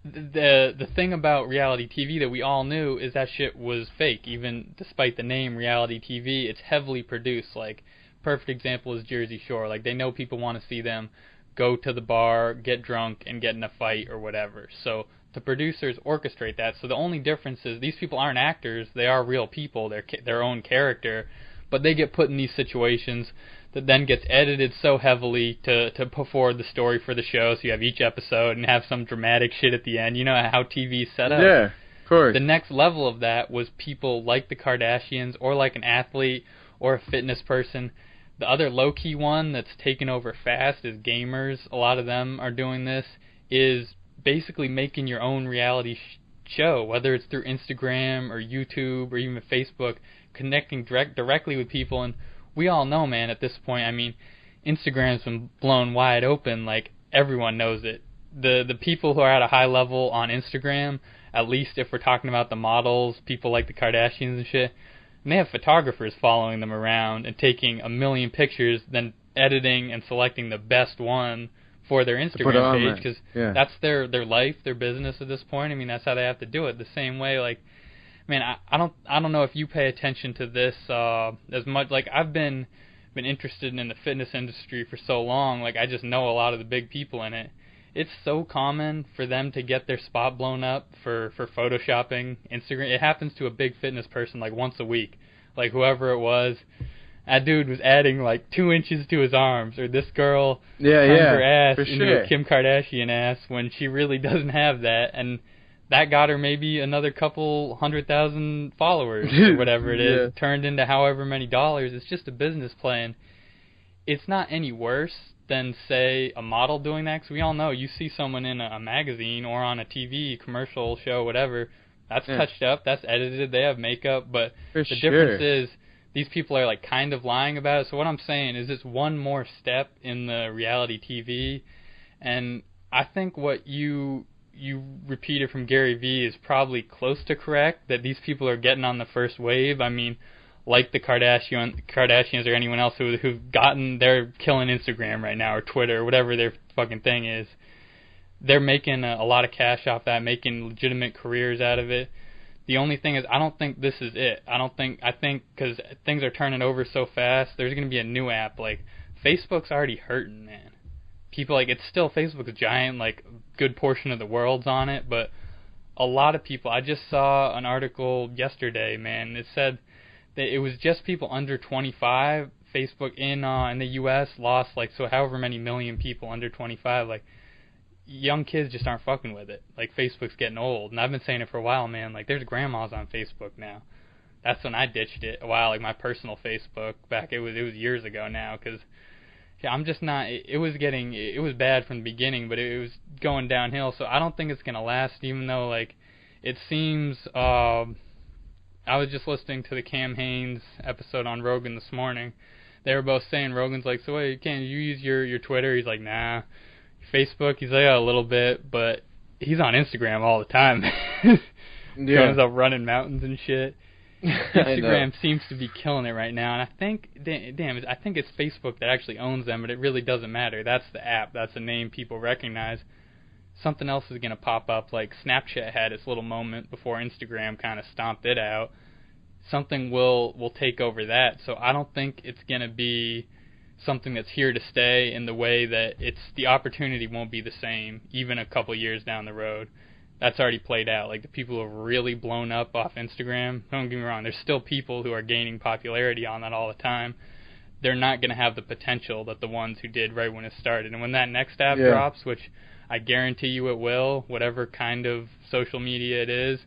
the thing about reality TV that we all knew is that shit was fake. Even despite the name reality TV, it's heavily produced. Like, perfect example is Jersey Shore. Like, they know people want to see them go to the bar, get drunk, and get in a fight or whatever. So the producers orchestrate that. So the only difference is these people aren't actors. They are real people. They're their own character. But they get put in these situations that then gets edited so heavily to put forward the story for the show. So you have each episode and have some dramatic shit at the end. You know how TV's set up. Yeah, of course. The next level of that was people like the Kardashians or like an athlete or a fitness person. The other low-key one that's taken over fast is gamers. A lot of them are doing this, is basically making your own reality show, whether it's through Instagram or YouTube or even Facebook, connecting directly with people. And we all know, man, at this point, I mean, Instagram's been blown wide open. Like, everyone knows it. The people who are at a high level on Instagram, at least if we're talking about the models, people like the Kardashians and shit, and they have photographers following them around and taking a million pictures, then editing and selecting the best one for their Instagram page, because that's their life, their business at this point. I mean, that's how they have to do it. The same way, like, man, I don't know if you pay attention to this as much. Like, I've been interested in the fitness industry for so long. Like, I just know a lot of the big people in it. It's so common for them to get their spot blown up for photoshopping Instagram. It happens to a big fitness person like once a week. Like, whoever it was, that dude was adding like 2 inches to his arms, or this girl turned her ass into a Kim Kardashian ass when she really doesn't have that, and that got her maybe another couple 100,000 followers or whatever it is, turned into however many dollars. It's just a business plan. It's not any worse than, say, a model doing that, because we all know, you see someone in a magazine or on a TV commercial show, whatever, that's touched up, that's edited, they have makeup, but difference is these people are like kind of lying about it. So what I'm saying is it's one more step in the reality TV, and I think what you repeated from Gary Vee is probably close to correct, that these people are getting on the first wave. I mean, like the Kardashians or anyone else who've they're killing Instagram right now, or Twitter, or whatever their fucking thing is. They're making a lot of cash off that, making legitimate careers out of it. The only thing is, I don't think this is it. I think because things are turning over so fast, there's going to be a new app. Like, Facebook's already hurting, man. People, like, it's still, Facebook's giant, like, good portion of the world's on it, but a lot of people, I just saw an article yesterday, man, it said that it was just people under 25. Facebook in the U.S. lost, like, so however many million people under 25. Like, young kids just aren't fucking with it. Like, Facebook's getting old, and I've been saying it for a while, man. Like, there's grandmas on Facebook now. That's when I ditched it a while, like my personal Facebook back. It was years ago now, because I'm just not. It was bad from the beginning, but it was going downhill. So I don't think it's gonna last, even though, like, it seems. I was just listening to the Cam Hanes episode on Rogan this morning. They were both saying, Rogan's like, so wait, can't you use your Twitter? He's like, nah. Facebook? He's like, a little bit, but he's on Instagram all the time. Goes up running mountains and shit. Instagram seems to be killing it right now, and I think, I think it's Facebook that actually owns them, but it really doesn't matter. That's the app. That's a name people recognize. Something else is going to pop up, like Snapchat had its little moment before Instagram kind of stomped it out. Something will take over that, so I don't think it's going to be something that's here to stay in the way that the opportunity won't be the same even a couple years down the road. That's already played out. Like, the people who have really blown up off Instagram, don't get me wrong, there's still people who are gaining popularity on that all the time. They're not going to have the potential that the ones who did right when it started. And when that next app drops, which I guarantee you it will, whatever kind of social media it is,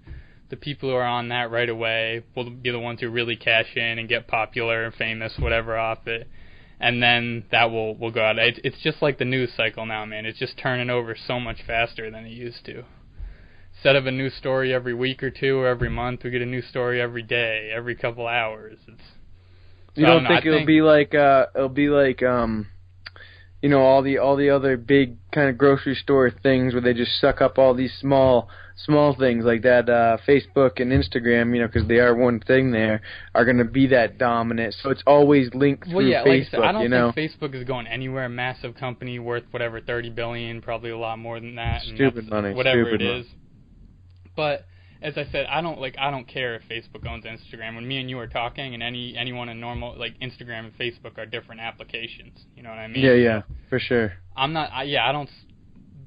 the people who are on that right away will be the ones who really cash in and get popular and famous, whatever, off it. And then that will go out. It's just like the news cycle now, man. It's just turning over so much faster than it used to. Instead of a new story every week or two or every month, we get a new story every day, every couple hours. You don't think it'll be like you know, all the other big kind of grocery store things where they just suck up all these small things like that, Facebook and Instagram, you know, because they are one thing there, are going to be that dominant. So it's always linked through Facebook, like I said, I don't think Facebook is going anywhere. Massive company worth whatever, $30 billion, probably a lot more than that. Stupid money. Whatever stupid it is. But as I said, I don't care if Facebook owns Instagram. When me and you are talking, and anyone in normal, like, Instagram and Facebook are different applications. You know what I mean? Yeah, for sure.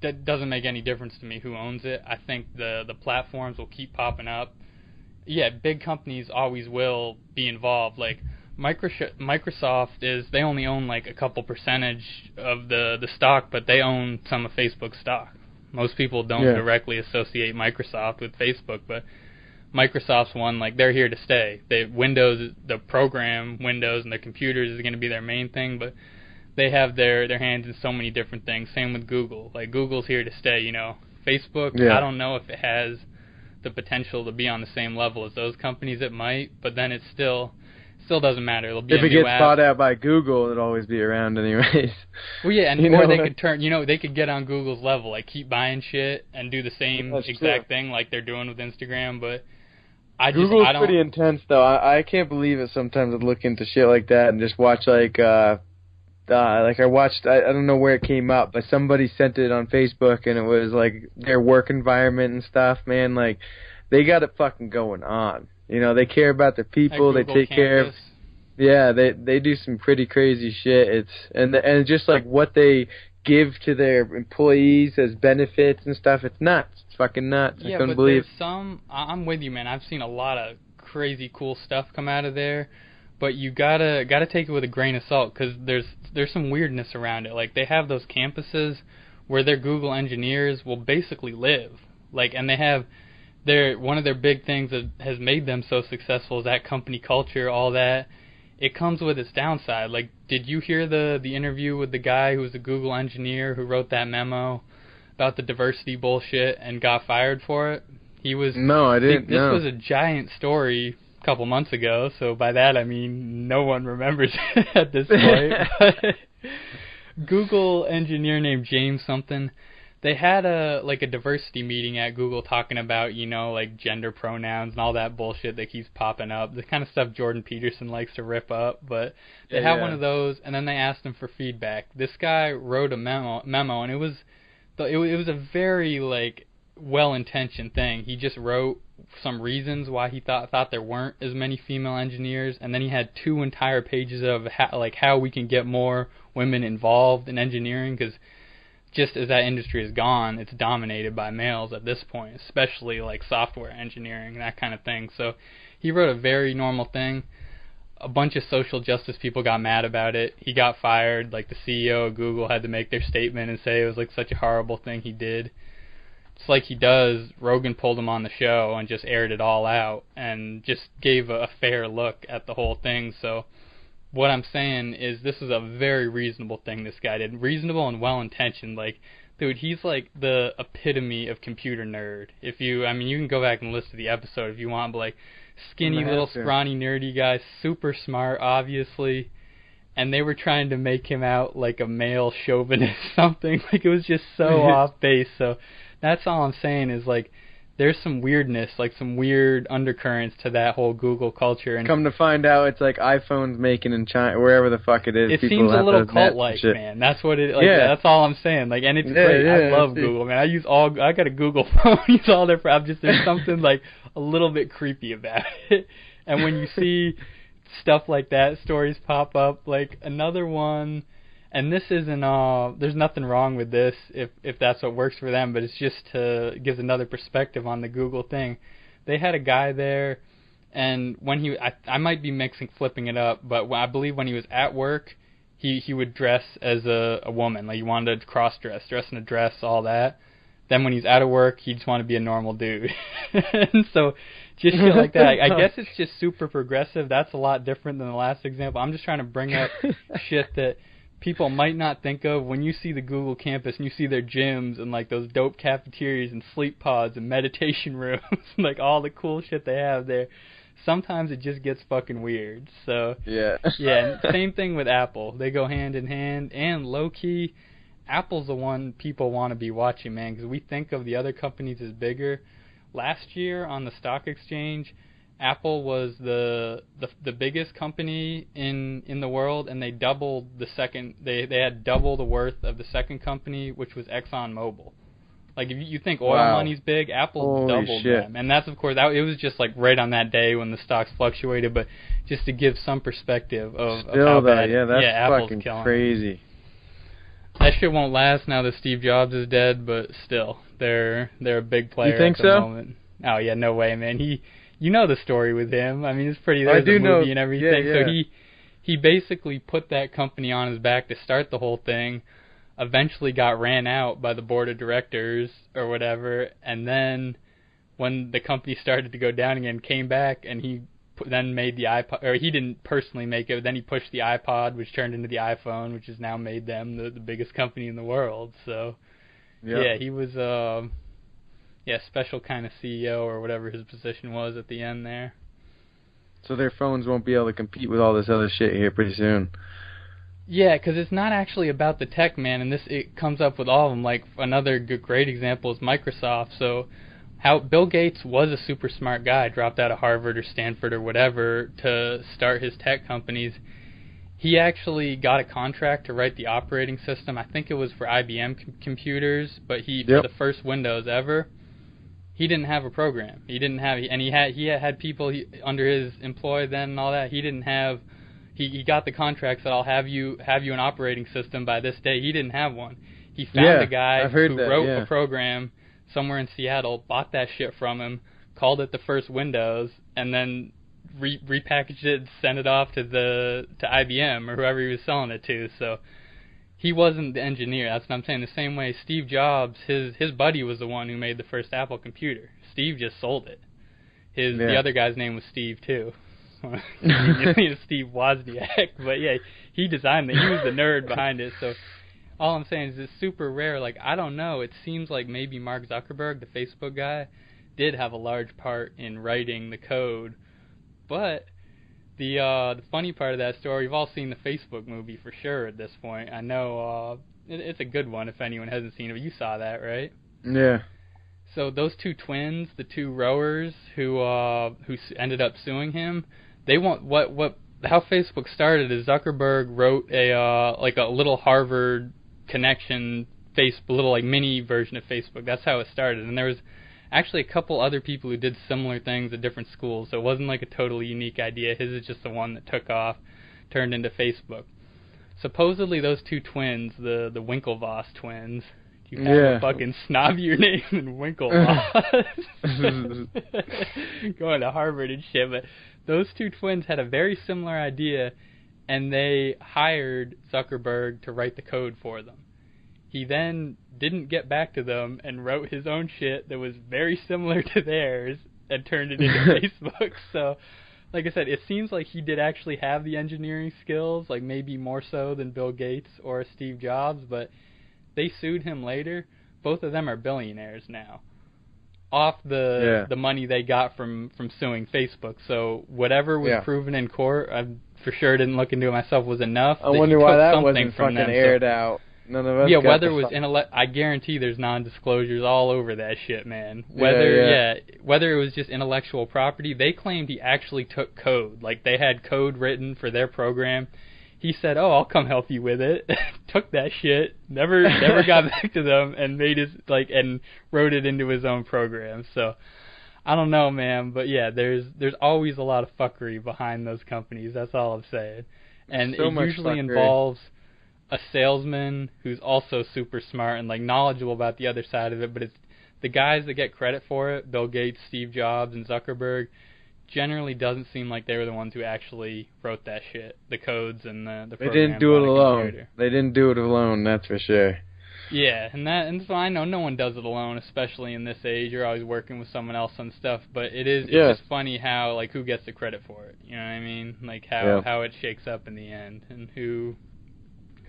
That doesn't make any difference to me who owns it. I think the platforms will keep popping up. Yeah, big companies always will be involved. Like Microsoft they only own like a couple percentage of the stock, but they own some of Facebook's stock. Most people don't directly associate Microsoft with Facebook, but Microsoft's one, like, they're here to stay. The program Windows and their computers is going to be their main thing, but they have their hands in so many different things. Same with Google. Like, Google's here to stay, you know. Facebook, I don't know if it has the potential to be on the same level as those companies. It might, but then it still doesn't matter. It'll be if it gets bought out by Google, it'll always be around anyways. Well, yeah, and or they could turn, you know, they could get on Google's level, like keep buying shit and do the same exact thing like they're doing with Instagram. But Google's pretty intense, though. I can't believe it. Sometimes I look into shit like that and just watch like I watched, I don't know where it came up, but somebody sent it on Facebook, and it was like their work environment and stuff. Man, like they got it fucking going on. You know, they care about their people. They take care of. Yeah, they do some pretty crazy shit. It's just like what they give to their employees as benefits and stuff. It's nuts. It's fucking nuts. Yeah, I couldn't but believe. I'm with you, man. I've seen a lot of crazy cool stuff come out of there, but you gotta take it with a grain of salt, because there's some weirdness around it. Like, they have those campuses where their Google engineers will basically live, like, and they have. One of their big things that has made them so successful is that company culture, all that. It comes with its downside. Like, did you hear the interview with the guy who was a Google engineer who wrote that memo about the diversity bullshit and got fired for it? No, I didn't. This was a giant story a couple months ago, so by that I mean no one remembers it at this point. Google engineer named James something. They had a diversity meeting at Google talking about, you know, like gender pronouns and all that bullshit that keeps popping up. The kind of stuff Jordan Peterson likes to rip up. But they had one of those, and then they asked him for feedback. This guy wrote a memo, and it was a very like well-intentioned thing. He just wrote some reasons why he thought there weren't as many female engineers, and then he had 2 entire pages of how we can get more women involved in engineering, because just as that industry is gone, it's dominated by males at this point, especially like software engineering, that kind of thing. So he wrote a very normal thing. A bunch of social justice people got mad about it. He got fired. Like, the CEO of Google had to make their statement and say it was like such a horrible thing he did. It's like he does. Rogan pulled him on the show and just aired it all out and just gave a fair look at the whole thing. So what I'm saying is this is a very reasonable thing this guy did. Reasonable and well-intentioned. Like, dude, he's like the epitome of computer nerd. You can go back and listen to the episode if you want, but like, skinny little scrawny nerdy guy, super smart, obviously, and they were trying to make him out like a male chauvinist something. Like, it was just so off base. So that's all I'm saying is, like, there's some weirdness, like some weird undercurrents to that whole Google culture. And come to find out, it's like iPhones making in China, wherever the fuck it is. It seems a little cult-like, man. That's what it. Like, that's all I'm saying. Like, and it's great. I love Google, man. I got a Google phone. Use all their. There's something like a little bit creepy about it. And when you see stuff like that, stories pop up. Like another one. And this isn't there's nothing wrong with this if that's what works for them, but it's just gives another perspective on the Google thing. They had a guy there, and when I might be flipping it up, but I believe when he was at work, he would dress as a woman. Like, he wanted to dress in a dress, all that. Then when he's out of work, he just want to be a normal dude. And so just shit like that. I guess it's just super progressive. That's a lot different than the last example. I'm just trying to bring up shit that people might not think of when you see the Google campus and you see their gyms and like those dope cafeterias and sleep pods and meditation rooms and like all the cool shit they have there. Sometimes it just gets fucking weird. So yeah, and same thing with Apple. They go hand in hand, and low key, Apple's the one people want to be watching, man, because we think of the other companies as bigger. Last year on the stock exchange, Apple was the biggest company in the world, and they doubled the second. They had double the worth of the second company, which was ExxonMobil. Like if you think oil money's big, Apple doubled them, and that's of course it was just like right on that day when the stocks fluctuated. But just to give some perspective of how bad, that's Apple's fucking killing crazy. That shit won't last now that Steve Jobs is dead, but still, they're a big player you think at the so? moment. Oh yeah, no way, man. You know the story with him. I mean, it's pretty. There's a movie and everything. Yeah. So he basically put that company on his back to start the whole thing. Eventually got ran out by the board of directors or whatever, and then when the company started to go down again, came back and he then made the iPod, or he didn't personally make it, but then he pushed the iPod, which turned into the iPhone, which has now made them the biggest company in the world. So yeah, he was special kind of CEO or whatever his position was at the end there. So their phones won't be able to compete with all this other shit here pretty soon. Yeah, because it's not actually about the tech, man, and it comes up with all of them. Like, another great example is Microsoft. So, how Bill Gates was a super smart guy, dropped out of Harvard or Stanford or whatever to start his tech companies. He actually got a contract to write the operating system. I think it was for IBM computers, but for the first Windows ever, he didn't have a program. He didn't have, and he had people under his employ then and all that. He didn't have. He got the contract, said, I'll have you an operating system by this day. He didn't have one. He found a guy who wrote a program somewhere in Seattle, bought that shit from him, called it the first Windows, and then repackaged it and sent it off to IBM or whoever he was selling it to. So he wasn't the engineer. That's what I'm saying. The same way Steve Jobs, his buddy was the one who made the first Apple computer. Steve just sold it. The other guy's name was Steve, too. Steve Wozniak, but yeah, he designed it. He was the nerd behind it. So all I'm saying is it's super rare. Like, I don't know. It seems like maybe Mark Zuckerberg, the Facebook guy, did have a large part in writing the code. But the funny part of that story, you've all seen the Facebook movie for sure at this point. I know it's a good one if anyone hasn't seen it. But you saw that, right? Yeah. So those two twins, the two rowers who ended up suing him. They want how Facebook started is Zuckerberg wrote a little Harvard connection little like mini version of Facebook. That's how it started, and there was actually a couple other people who did similar things at different schools. So it wasn't like a totally unique idea. His is just the one that took off, turned into Facebook. Supposedly those two twins, the Winklevoss twins. You have a fucking snobbier name than Winklevoss. Going to Harvard and shit, but those two twins had a very similar idea, and they hired Zuckerberg to write the code for them. He then didn't get back to them and wrote his own shit that was very similar to theirs and turned it into Facebook. So, like I said, it seems like he did actually have the engineering skills, like maybe more so than Bill Gates or Steve Jobs, but they sued him later. Both of them are billionaires now, off the money they got from suing Facebook. So whatever was proven in court, I for sure didn't look into it myself, was enough. I wonder why that wasn't fucking aired out. None of us. Yeah, whether it was I guarantee there's non-disclosures all over that shit, man. Whether it was just intellectual property, they claimed he actually took code. Like they had code written for their program. He said, "Oh, I'll come help you with it." Took that shit, never got back to them, and made and wrote it into his own program. So I don't know, man, but yeah, there's always a lot of fuckery behind those companies. That's all I'm saying, and it usually involves a salesman who's also super smart and like knowledgeable about the other side of it. But it's the guys that get credit for it, Bill Gates, Steve Jobs, and Zuckerberg. Generally doesn't seem like they were the ones who actually wrote that shit, the codes and the They didn't do it alone. They didn't do it alone, that's for sure. Yeah, and so I know no one does it alone, especially in this age. You're always working with someone else on stuff, but it's just funny how, like, who gets the credit for it. You know what I mean? Like how it shakes up in the end, and who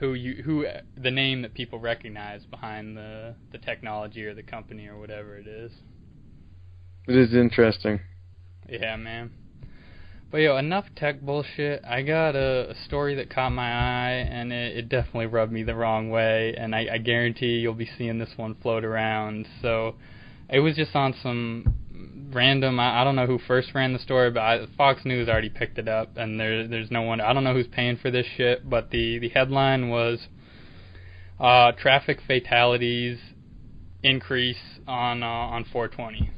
the name that people recognize behind the technology or the company or whatever it is. It is interesting. Yeah, man. But enough tech bullshit. I got a story that caught my eye, and it definitely rubbed me the wrong way, and I guarantee you'll be seeing this one float around. So it was just on some random, I don't know who first ran the story, but Fox News already picked it up, and there's no one, I don't know who's paying for this shit, but the headline was traffic fatalities increase on 420.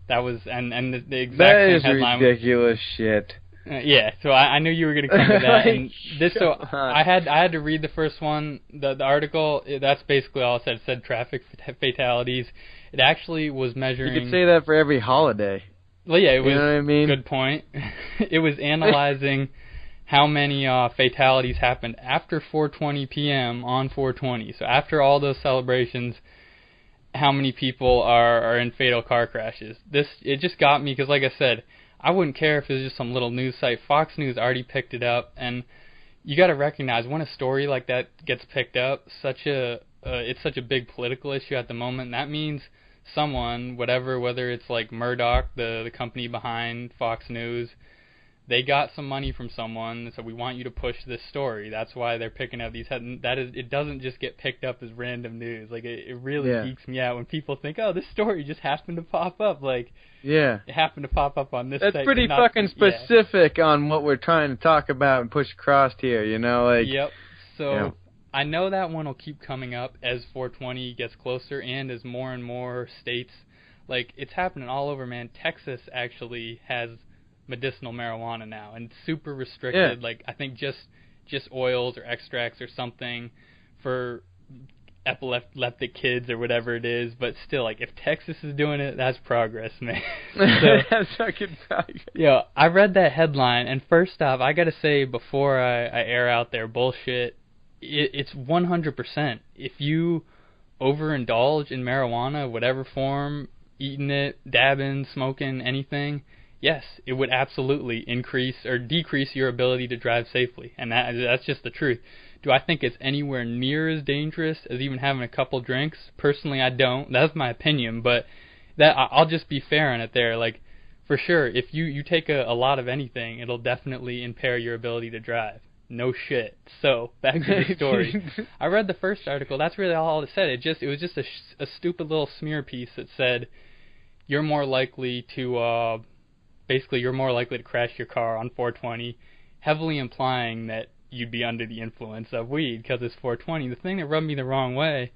That was, and the exact that same headline. That is ridiculous shit. Yeah, so I knew you were going to come to that. And this, so I had to read the first one, the article. That's basically all it said. It said traffic fatalities. It actually was measuring. You could say that for every holiday. Well, yeah, it was. You know what I mean? Good point. It was analyzing how many fatalities happened after 4:20 p.m. on 4:20. So after all those celebrations, how many people are in fatal car crashes. It just got me because, like I said, I wouldn't care if it was just some little news site. Fox News already picked it up, and you got to recognize when a story like that gets picked up, it's such a big political issue at the moment. That means someone, whether it's like Murdoch, the company behind Fox News, they got some money from someone and said, we want you to push this story. That's why they're picking up these it doesn't just get picked up as random news. Like, it really geeks me out when people think, oh, this story just happened to pop up. Like, it happened to pop up on this site. That's pretty fucking specific on what we're trying to talk about and push across here, you know? Like, yep. So I know that one will keep coming up as 420 gets closer and as more and more states, like, it's happening all over, man. Texas actually has medicinal marijuana now, and super restricted. Like, I think just oils or extracts or something for epileptic kids or whatever it is. But still, like, if Texas is doing it, that's progress, man. That's fucking progress. Yeah, I read that headline, and first off, I gotta say, before I air out their bullshit, it's 100%. If you overindulge in marijuana, whatever form, eating it, dabbing, smoking, anything, yes, it would absolutely increase or decrease your ability to drive safely, and that's just the truth. Do I think it's anywhere near as dangerous as even having a couple drinks? Personally, I don't. That's my opinion, but that I'll just be fair on it there. Like, for sure, if you take a lot of anything, it'll definitely impair your ability to drive. No shit. So, back to the story. I read the first article. That's really all it said. It was just a stupid little smear piece that said you're more likely to crash your car on 420, heavily implying that you'd be under the influence of weed because it's 420. The thing that rubbed me the wrong way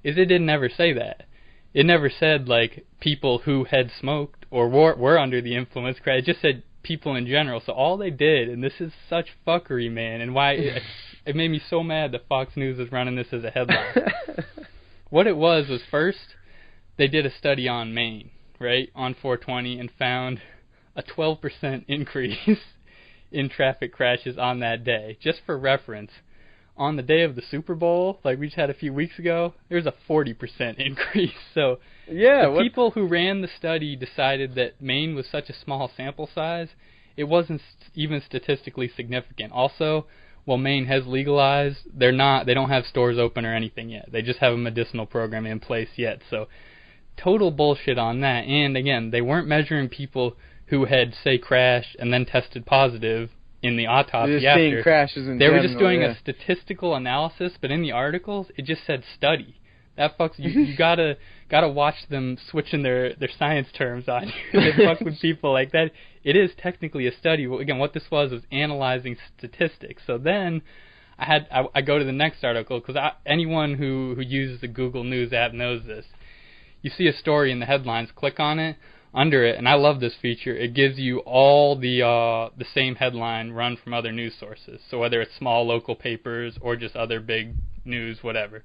is it didn't ever say that. It never said, like, people who had smoked or were under the influence crash. It just said people in general. So all they did, and this is such fuckery, man, and why it made me so mad that Fox News is running this as a headline. What it was first, they did a study on Maine, right, on 420, and found a 12% increase in traffic crashes on that day. Just for reference, on the day of the Super Bowl, like we just had a few weeks ago, there's a 40% increase. So people who ran the study decided that Maine was such a small sample size, it wasn't even statistically significant. Also, while Maine has legalized, they don't have stores open or anything yet. They just have a medicinal program in place yet. So total bullshit on that. And again, they weren't measuring people who had, say, crashed and then tested positive in the autopsy after. Crashes in they were just doing a statistical analysis, but in the articles, it just said study. That fucks you. gotta watch them switching their science terms on you. They fuck with people like that. It is technically a study. Again, what this was analyzing statistics. So then I go to the next article, because anyone who uses the Google News app knows this. You see a story in the headlines, click on it. Under it, and I love this feature, it gives you all the same headline run from other news sources. So whether it's small local papers or just other big news, whatever.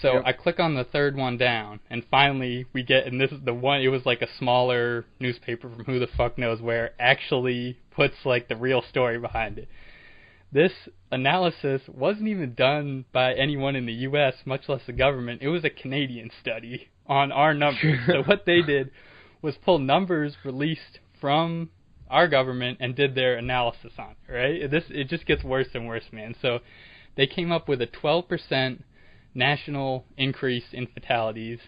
So I click on the third one down, and finally we get, and this is the one, it was like a smaller newspaper from who the fuck knows where, actually puts like the real story behind it. this analysis wasn't even done by anyone in the U.S., much less the government. It was a Canadian study on our numbers. So what they did was pull numbers released from our government and did their analysis on it, right? It just gets worse and worse, man. So they came up with a 12% national increase in fatalities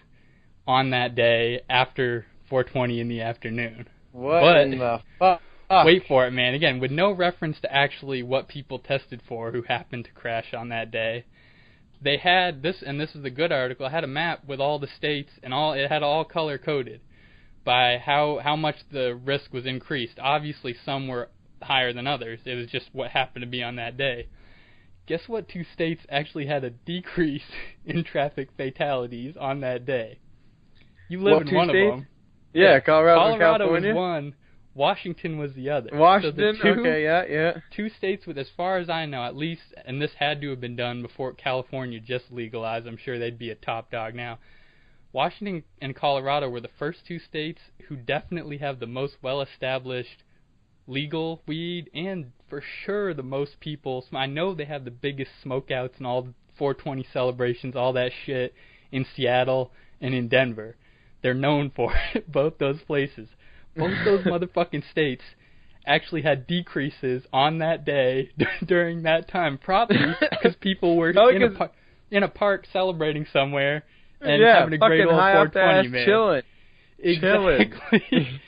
on that day after 4:20 in the afternoon. What in the fuck? Wait for it, man. Again, with no reference to actually what people tested for who happened to crash on that day. They had this, and this is a good article, had a map with all the states, and it had all color-coded by how much the risk was increased. Obviously, some were higher than others. It was just what happened to be on that day. Guess what 2 states actually had a decrease in traffic fatalities on that day? You live in one states? of them. Yeah, Colorado and Colorado California? was one. Washington was the other. Washington? So Okay, yeah. 2 states with, as far as I know, at least, and this had to have been done before California just legalized. I'm sure they'd be a top dog now. Washington and Colorado were the first 2 states who definitely have the most well-established legal weed, and for sure the most people. So I know they have the biggest smokeouts and all the 420 celebrations, all that shit in Seattle and in Denver. They're known for it, both those places. Both those motherfucking states actually had decreases on that day during that time, probably because people were in a park celebrating somewhere and having a great old 420, man. Chilling. Exactly.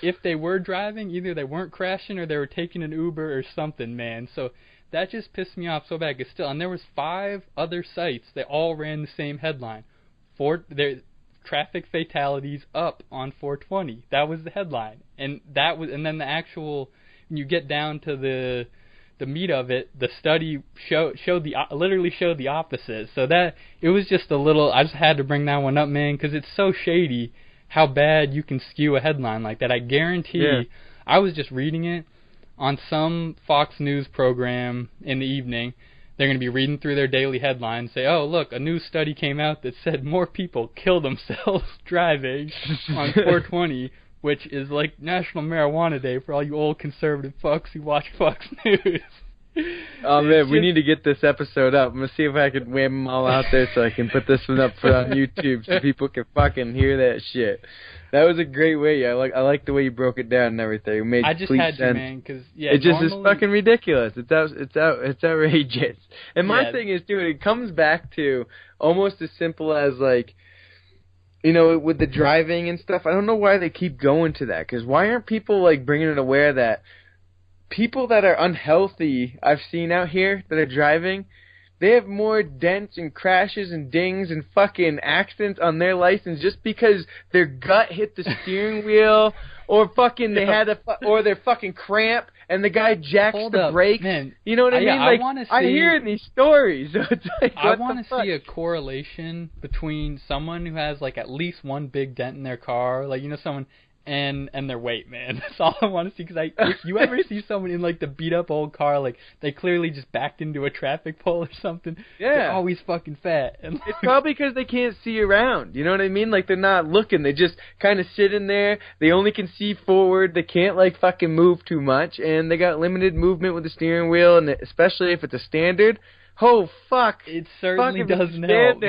If they were driving, either they weren't crashing or they were taking an Uber or something, man. So that just pissed me off so bad. Cause still, and there was 5 other sites that all ran the same headline: traffic fatalities up on 420. That was the headline, and then the actual, when you get down to the meat of it, the study literally showed the opposite. So that it was just a little. I just had to bring that one up, man, because it's so shady how bad you can skew a headline like that. I guarantee. Yeah. I was just reading it on some Fox News program in the evening. They're going to be reading through their daily headlines, say, oh, look, a new study came out that said more people kill themselves driving on 420, which is like National Marijuana Day for all you old conservative fucks who watch Fox News. Oh, man, we need to get this episode up. I'm going to see if I can wham them all out there so I can put this one up on YouTube so people can fucking hear that shit. That was a great way. I like the way you broke it down and everything. It made complete sense. To, man, because it just is fucking ridiculous. It's outrageous. And my thing is, too, it comes back to almost as simple as like, you know, with the driving and stuff. I don't know why they keep going to that. Because why aren't people like bringing it aware that people that are unhealthy, I've seen out here that are driving, they have more dents and crashes and dings and fucking accidents on their license just because their gut hit the steering wheel, or fucking or they're fucking cramp and the guy jacks the brakes. Man. You know what I mean? Like, I hear these stories. So it's like, I want to see a correlation between someone who has like at least one big dent in their car, like, you know, someone. And their weight, man. That's all I want to see. Because if you ever see someone in like the beat up old car, like they clearly just backed into a traffic pole or something, they're always fucking fat. And it's probably because they can't see around. You know what I mean? Like they're not looking. They just kind of sit in there. They only can see forward. They can't like fucking move too much, and they got limited movement with the steering wheel, and especially if it's a standard. Oh fuck! It certainly doesn't help.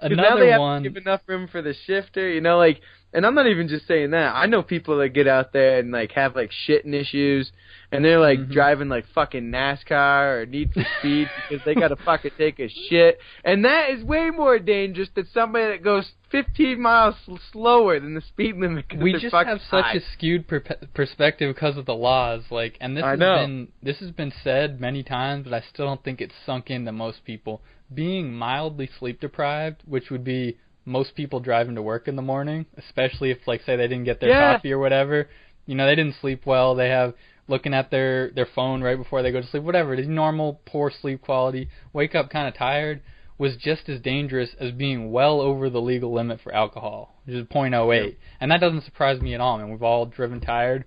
Now they have to give enough room for the shifter, you know, like, and I'm not even just saying that. I know people that get out there and, like, have, like, shitting issues, and they're, like, driving, like, fucking NASCAR or Need for Speed because they gotta fucking take a shit. And that is way more dangerous than somebody that goes 15 miles slower than the speed limit. We just have such a skewed perspective because of the laws, like, and this has been said many times, but I still don't think it's sunk into most people. Being mildly sleep deprived, which would be most people driving to work in the morning, especially if, like, say they didn't get their coffee or whatever, you know, they didn't sleep well, they have looking at their phone right before they go to sleep, whatever it is, normal poor sleep quality, wake up kind of tired, was just as dangerous as being well over the legal limit for alcohol, which is 0.08. Yep. And that doesn't surprise me at all. I mean, we've all driven tired.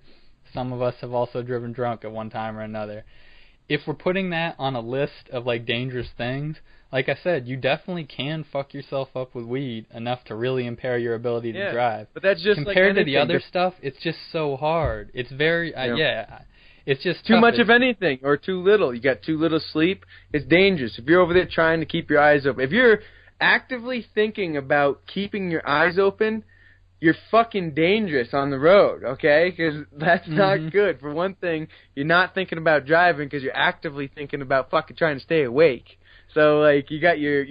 Some of us have also driven drunk at one time or another. If we're putting that on a list of, like, dangerous things, like I said, you definitely can fuck yourself up with weed enough to really impair your ability to drive. But that's just compared to the other stuff. It's just so hard. It's very it's just too tough. much of anything or too little. You got too little sleep. It's dangerous. If you're over there trying to keep your eyes open, if you're actively thinking about keeping your eyes open, you're fucking dangerous on the road, okay? Because that's not good. For one thing, you're not thinking about driving because you're actively thinking about fucking trying to stay awake. So, like, you got your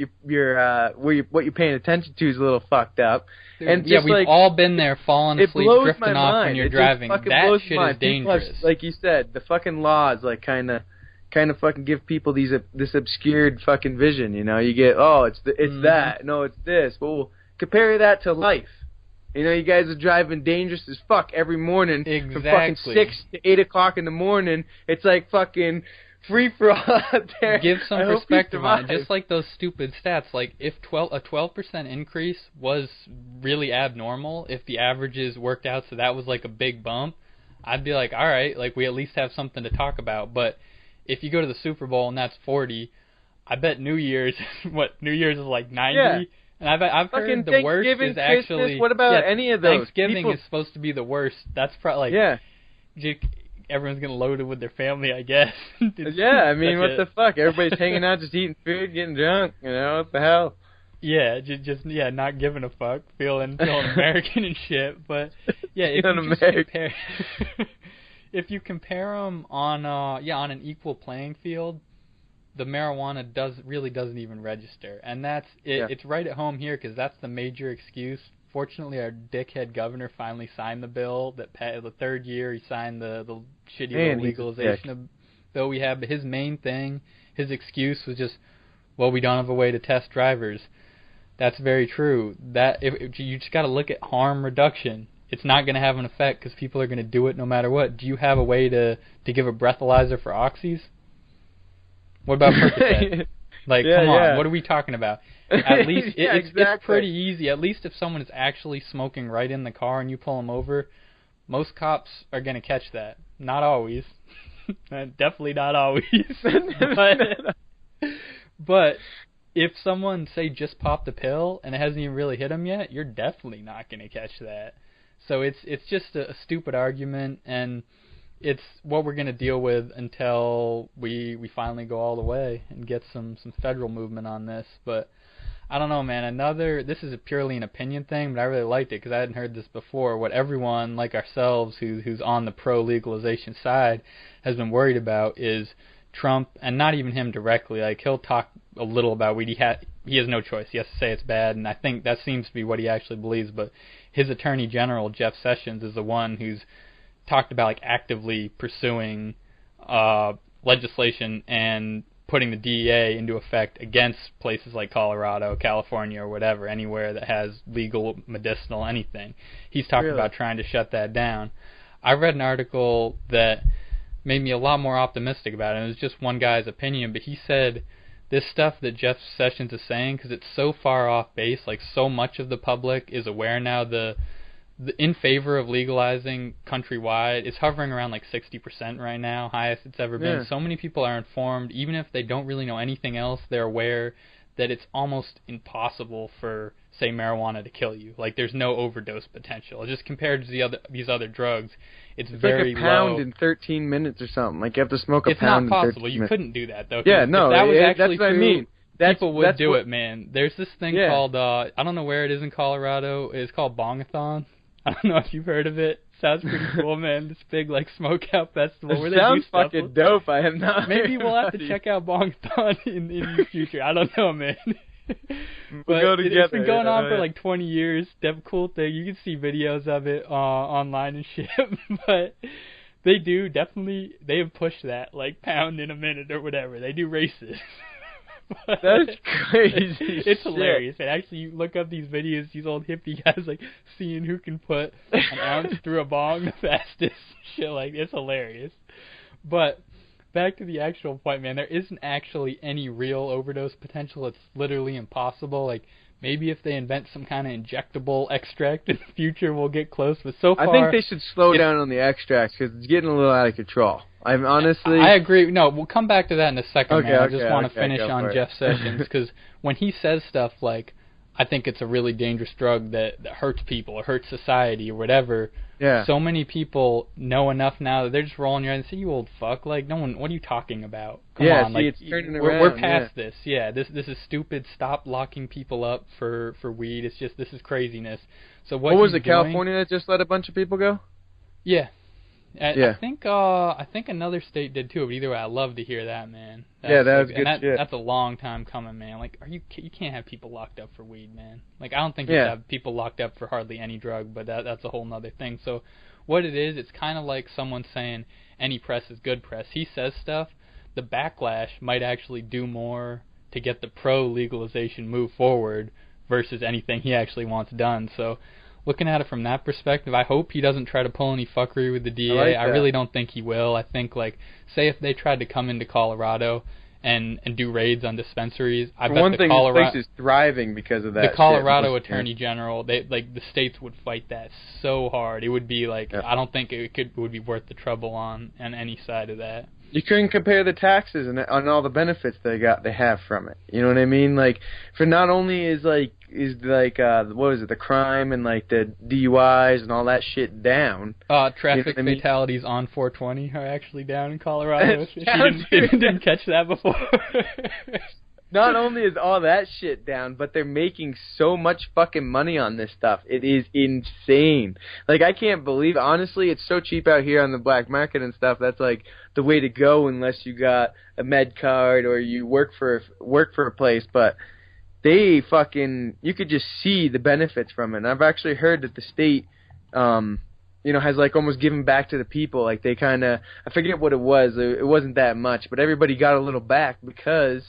what you're paying attention to is a little fucked up. And yeah, just, we've like, all been there, falling asleep, drifting off when you're driving. That shit is dangerous. Have, like you said, the fucking laws, like, kind of fucking give people this obscured fucking vision, you know? You get, it's that, no, it's this. Well, compare that to life. You know, you guys are driving dangerous as fuck every morning. Exactly. From fucking 6 to 8 o'clock in the morning. It's like fucking free-for-all out there. Give some perspective on it. Just like those stupid stats, like if a 12% increase was really abnormal, if the averages worked out so that was like a big bump, I'd be like, all right, like we at least have something to talk about. But if you go to the Super Bowl and that's 40, I bet New Year's is like 90. Yeah. And I've heard the worst is actually... Christmas, what about any of those? Thanksgiving is supposed to be the worst. That's probably like... Everyone's going to load it with their family, I guess. Yeah, I mean, what the fuck? Everybody's hanging out, just eating food, getting drunk. You know, what the hell? Yeah, just not giving a fuck, feeling American and shit. But, yeah, if you compare them on an equal playing field, the marijuana really doesn't even register. And that's it. Yeah. It's right at home here because that's the major excuse. Fortunately, our dickhead governor finally signed the bill. The third year he signed the shitty legalization bill we have. But his main thing, his excuse was just, we don't have a way to test drivers. That's very true. You just got to look at harm reduction. It's not going to have an effect because people are going to do it no matter what. Do you have a way to give a breathalyzer for oxys? What about Percocet? Like, come on, what are we talking about? At least it's pretty easy. At least if someone is actually smoking right in the car and you pull them over, most cops are going to catch that. Not always. Definitely not always. But if someone, say, just popped a pill and it hasn't even really hit them yet, you're definitely not going to catch that. So it's just a stupid argument, and it's what we're going to deal with until we finally go all the way and get some federal movement on this. But I don't know, man. This is purely an opinion thing, but I really liked it because I hadn't heard this before. What everyone like ourselves who's on the pro-legalization side has been worried about is Trump, and not even him directly. Like, he'll talk a little about weed. He has no choice. He has to say it's bad, and I think that seems to be what he actually believes. But his Attorney General, Jeff Sessions, is the one who's talked about like actively pursuing legislation and putting the DEA into effect against places like Colorado, California, or whatever, anywhere that has legal medicinal anything. He's talked about trying to shut that down. I read an article that made me a lot more optimistic about it. It was just one guy's opinion, but he said this stuff that Jeff Sessions is saying, because it's so far off base, like so much of the public is aware now, the in favor of legalizing countrywide is hovering around like 60% right now, highest it's ever been. So many people are informed, even if they don't really know anything else, they're aware that it's almost impossible for, say, marijuana to kill you. Like, there's no overdose potential. Just compared to these other drugs, it's very like a pound low. In 13 minutes or something. Like, you have to smoke a pound in 13 minutes. It's not possible. You couldn't do that, though. Yeah, no, if that was actually that's what true, I mean. People would do it, man. There's this thing called, I don't know where it is in Colorado. It's called Bongathon. I don't know if you've heard of it. Sounds pretty cool, man. This big, like, smokeout festival where they do stuff. Sounds fucking dope. I have not. Maybe we'll have to check out Bongathon in the future. I don't know, man. But it's been going on for like 20 years. Damn cool thing. You can see videos of it online and shit. But they have pushed that, like, pound in a minute or whatever. They do races. That's crazy. It's hilarious. And actually, you look up these videos, these old hippie guys, like, seeing who can put an ounce through a bong the fastest. Shit, like, it's hilarious. But back to the actual point, man, there isn't actually any real overdose potential. It's literally impossible. Like, maybe if they invent some kind of injectable extract in the future, we'll get close. But so far, I think they should slow down on the extracts because it's getting a little out of control. I agree. No, we'll come back to that in a second, man. I just want to finish on Jeff Sessions because when he says stuff like, I think it's a really dangerous drug that hurts people or hurts society or whatever. Yeah. So many people know enough now that they're just rolling your eyes and say, "You old fuck!" Like, no one. What are you talking about? Come on, like, it's turning we're around, past this. Yeah, this is stupid. Stop locking people up for weed. It's just, this is craziness. So what was he's it? doing, California that just let a bunch of people go? Yeah. Yeah. I think another state did too, but either way, I love to hear that, man. That was good shit. That's a long time coming, man. Like, you can't have people locked up for weed, man. Like, I don't think you have people locked up for hardly any drug, but that's a whole nother thing. So, what it is, it's kind of like someone saying any press is good press. He says stuff, the backlash might actually do more to get the pro-legalization move forward versus anything he actually wants done. So, looking at it from that perspective, I hope he doesn't try to pull any fuckery with the DA. I really don't think he will. I think, like, say if they tried to come into Colorado and do raids on dispensaries, I bet one thing, this place is thriving because of that. The Colorado Attorney General, the states would fight that so hard. It would be like, I don't think it would be worth the trouble on any side of that. You couldn't compare the taxes and all the benefits they have from it. You know what I mean? Like, for not only is what is it, the crime and like the DUIs and all that shit down. Traffic fatalities on 420 are actually down in Colorado. You didn't catch that before. Not only is all that shit down, but they're making so much fucking money on this stuff. It is insane. Like, I can't believe, honestly, it's so cheap out here on the black market and stuff. That's like the way to go unless you got a med card or you work for a place. But they fucking, you could just see the benefits from it. And I've actually heard that the state, has like almost given back to the people. Like, they kind of, I forget what it was. It wasn't that much, but everybody got a little back because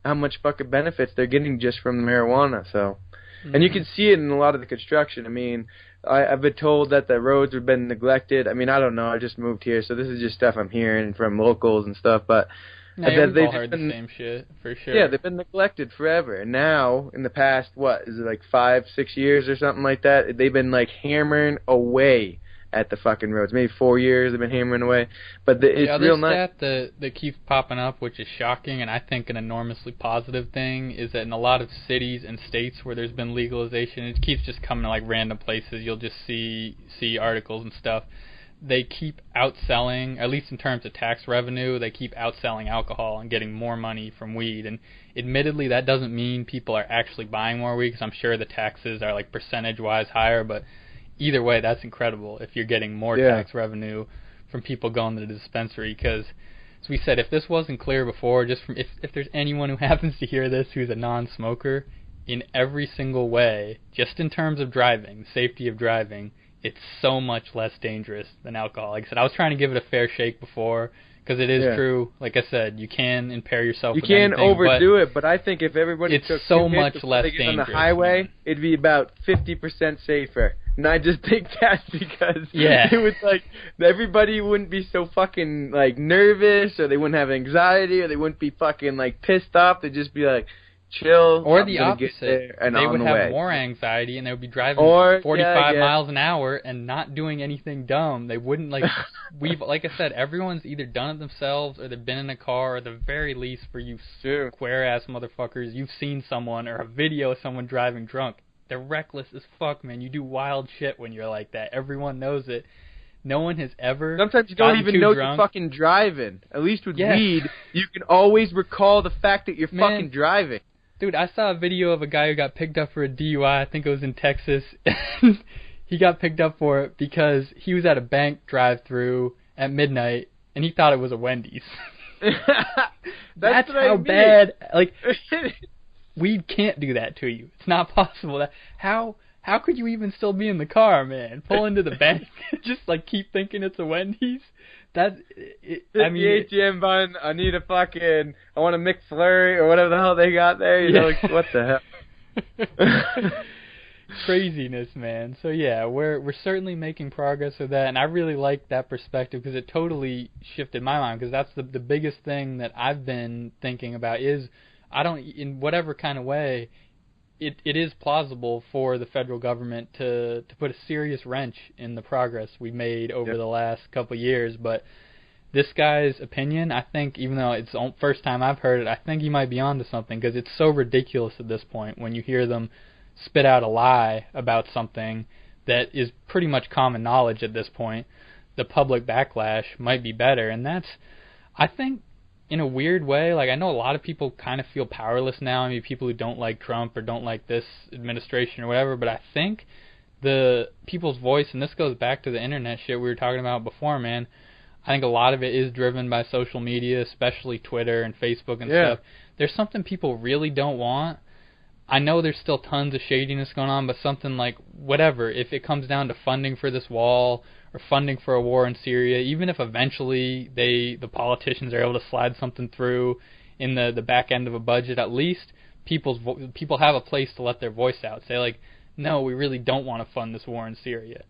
how much fucking benefits they're getting just from the marijuana. So, and you can see it in a lot of the construction. I mean, I've been told that the roads have been neglected. I mean, I don't know. I just moved here, so this is just stuff I'm hearing from locals and stuff. But we've all heard the same shit, for sure. Yeah, they've been neglected forever. And now, in the past, what, is it like 5-6 years or something like that? They've been like hammering away at the fucking roads. Maybe 4 years they've been hammering away. But it's real nice. The other stat that keeps popping up, which is shocking, and I think an enormously positive thing, is that in a lot of cities and states where there's been legalization, it keeps just coming to like random places. You'll just see articles and stuff. They keep outselling, at least in terms of tax revenue, they keep outselling alcohol and getting more money from weed. And admittedly, that doesn't mean people are actually buying more weed, because I'm sure the taxes are like percentage-wise higher, but either way, that's incredible if you're getting more tax revenue from people going to the dispensary. Because, as we said, if this wasn't clear before, just from if there's anyone who happens to hear this who's a non-smoker, in every single way, just in terms of driving, safety of driving, it's so much less dangerous than alcohol. Like I said, I was trying to give it a fair shake before, because it is true. Like I said, you can impair yourself. You can overdo it, but I think if everybody took so much less dangerous on the highway, it'd be about 50% safer. And I just think that's because it was like everybody wouldn't be so fucking like nervous, or they wouldn't have anxiety, or they wouldn't be fucking like pissed off. They'd just be like chill. Or the opposite. They would have more anxiety, and they would be driving 45 miles an hour and not doing anything dumb. They wouldn't like like I said, everyone's either done it themselves or they've been in a car, or at the very least, for you square ass motherfuckers, you've seen someone or a video of someone driving drunk. They're reckless as fuck, man. You do wild shit when you're like that. Everyone knows it. No one has ever. Sometimes you don't even know you're fucking driving. At least with weed, you can always recall the fact that you're fucking driving. Dude, I saw a video of a guy who got picked up for a DUI. I think it was in Texas. He got picked up for it because he was at a bank drive-thru at midnight, and he thought it was a Wendy's. That's how bad. Like, weed can't do that to you. It's not possible. How could you even still be in the car, man? Pull into the bank, just like keep thinking it's a Wendy's. I mean, the ATM button. I need a fucking. I want a McFlurry or whatever the hell they got there. You know, like, what the hell? Craziness, man. So yeah, we're certainly making progress with that, and I really like that perspective because it totally shifted my mind. Because that's the biggest thing that I've been thinking about is in whatever kind of way, it is plausible for the federal government to put a serious wrench in the progress we made over the last couple of years. But this guy's opinion, I think, even though it's the first time I've heard it, I think he might be onto something, because it's so ridiculous at this point when you hear them spit out a lie about something that is pretty much common knowledge at this point, the public backlash might be better. And that's, I think, in a weird way, like I know a lot of people kind of feel powerless now. I mean, people who don't like Trump or don't like this administration or whatever, but I think the people's voice, and this goes back to the internet shit we were talking about before, man, I think a lot of it is driven by social media, especially Twitter and Facebook and stuff. There's something people really don't want. I know there's still tons of shadiness going on, but something like, whatever, if it comes down to funding for this wall or funding for a war in Syria, even if eventually the politicians are able to slide something through in the back end of a budget, at least people have a place to let their voice out. Say, like, no, we really don't want to fund this war in Syria.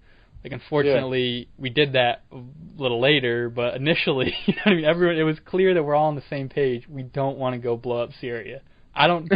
Like, unfortunately, we did that a little later, but initially, you know what I mean? It was clear that we're all on the same page. We don't want to go blow up Syria. I don't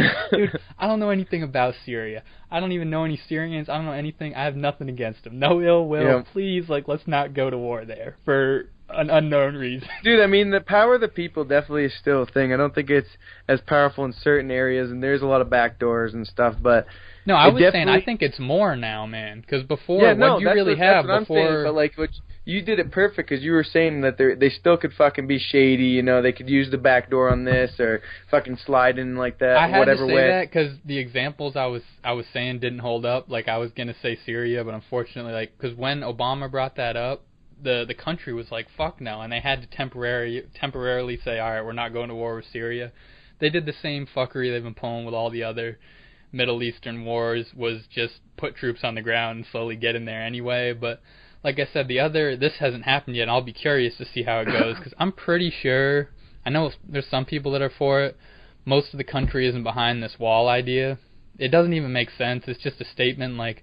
know anything about Syria. I don't even know any Syrians. I don't know anything. I have nothing against them. No ill will. Yeah. Please, like, let's not go to war there for an unknown reason. Dude, I mean, the power of the people definitely is still a thing. I don't think it's as powerful in certain areas, and there's a lot of backdoors and stuff, but... No, I was saying I think it's more now, man. Because before, what you really have before... Saying, but like, you did it perfect because you were saying that they still could fucking be shady. You know, they could use the back door on this or fucking slide in like that. I had whatever to say way. that because the examples I was saying didn't hold up. Like I was gonna say Syria, but unfortunately, like because when Obama brought that up, the country was like fuck no, and they had to temporarily say, all right, we're not going to war with Syria. They did the same fuckery they've been pulling with all the other Middle Eastern wars, was just put troops on the ground and slowly get in there anyway. But like I said, this hasn't happened yet, and I'll be curious to see how it goes, because I'm pretty sure, I know there's some people that are for it, most of the country isn't behind this wall idea. It doesn't even make sense. It's just a statement like,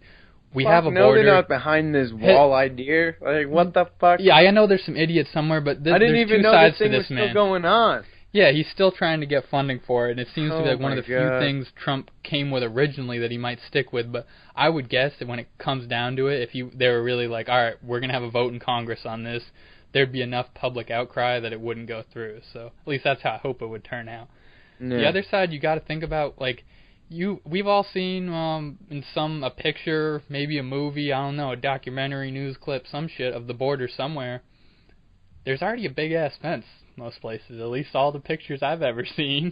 we have a border. No, they're not behind this wall idea. Like, what the fuck? Yeah, I know there's some idiots somewhere, but I didn't there's even two know sides this thing to was this man. Still going on. Yeah, he's still trying to get funding for it, and it seems to be like one of the few God. things Trump came with originally that he might stick with. But I would guess that when it comes down to it, if they were really like, all right, we're going to have a vote in Congress on this, there'd be enough public outcry that it wouldn't go through. So at least that's how I hope it would turn out. Yeah. The other side, you got to think about, like, we've all seen in a picture, maybe a movie, I don't know, a documentary, news clip, some shit of the border somewhere. There's already a big-ass fence. Most places, at least all the pictures I've ever seen.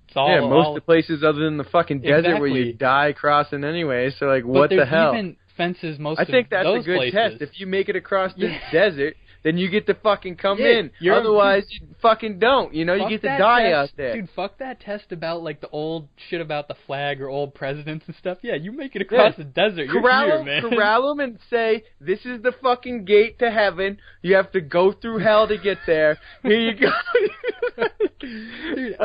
It's all, most of the places other than the fucking desert where you die crossing anyway. So like, what the hell? But there's even fences most I think that's those a good places. test. If you make it across this desert, then you get to fucking come in. Otherwise, you fucking don't. You know, you get to die out there. Dude, fuck that test about like the old shit about the flag or old presidents and stuff. Yeah, you make it across the desert. You're here, man. Corral them and say, this is the fucking gate to heaven. You have to go through hell to get there. Here you go. Dude,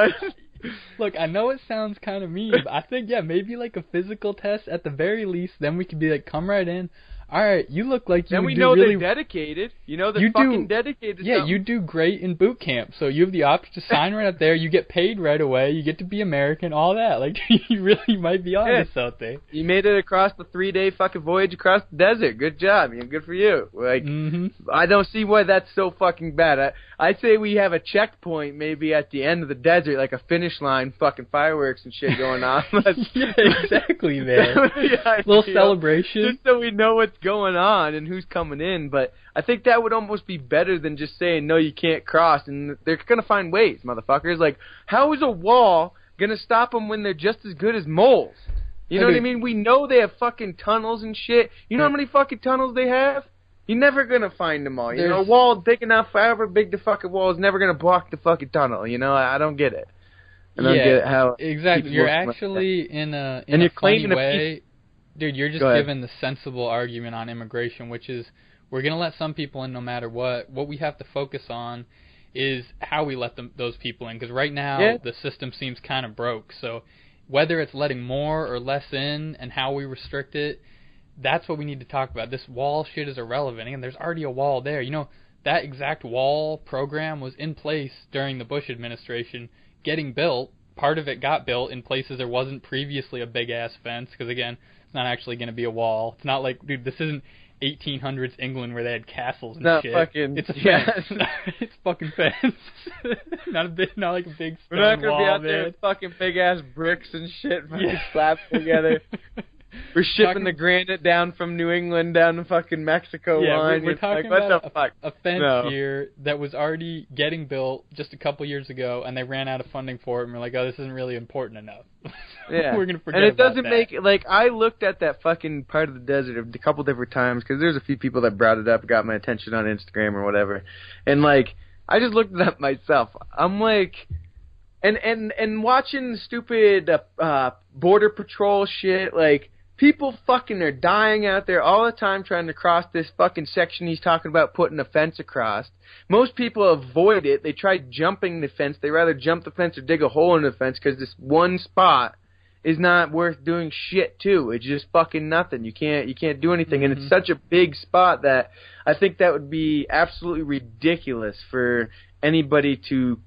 look, I know it sounds kind of mean, but I think, maybe like a physical test at the very least. Then we could be like, come right in. All right, you look like you. Then we know they're dedicated. You know they're fucking dedicated. Yeah, you do great in boot camp, so you have the option to sign right up there. You get paid right away. You get to be American, all that. Like, you really might be on this out there. You made it across the 3-day fucking voyage across the desert. Good job. Good for you. Like, I don't see why that's so fucking bad. I'd say we have a checkpoint maybe at the end of the desert, like a finish line, fucking fireworks and shit going on. Yeah, exactly, man. Little celebration. Just so we know what's going on and who's coming in. But I think that would almost be better than just saying, no, you can't cross. And they're going to find ways, motherfuckers. Like, how is a wall going to stop them when they're just as good as moles? You know what I mean? We know they have fucking tunnels and shit. You know how many fucking tunnels they have? You're never going to find them all. You know, a wall big enough, however big the fucking wall is, never going to block the fucking tunnel. You know, I don't get it. I don't get how exactly. You're actually in a funny way. Dude, you're just giving the sensible argument on immigration, which is we're going to let some people in no matter what. What we have to focus on is how we let those people in, because right now the system seems kind of broke. So whether it's letting more or less in and how we restrict it, that's what we need to talk about. This wall shit is irrelevant, and there's already a wall there. You know, that exact wall program was in place during the Bush administration, getting built. Part of it got built in places there wasn't previously a big-ass fence, because, again, it's not actually going to be a wall. It's not like, dude, this isn't 1800s England where they had castles and shit. It's a fence. It's fucking fence. not like a big stone wall. We're not going to be out there with fucking big-ass bricks and shit fucking slapped together. We're shipping the granite down from New England down the fucking Mexico line. We're talking like, about a fence here that was already getting built just a couple years ago, and they ran out of funding for it, and we're like, oh, this isn't really important enough. Yeah. We're going to forget about that. And it doesn't make, like, I looked at that fucking part of the desert a couple different times, because there's a few people that brought it up, got my attention on Instagram or whatever, and, like, I just looked it up myself. I'm like... And watching stupid border patrol shit, like, people fucking are dying out there all the time trying to cross this fucking section he's talking about putting a fence across. Most people avoid it. They try jumping the fence. They rather jump the fence or dig a hole in the fence because this one spot is not worth doing shit to. It's just fucking nothing. You can't do anything. And it's such a big spot that I think that would be absolutely ridiculous for anybody to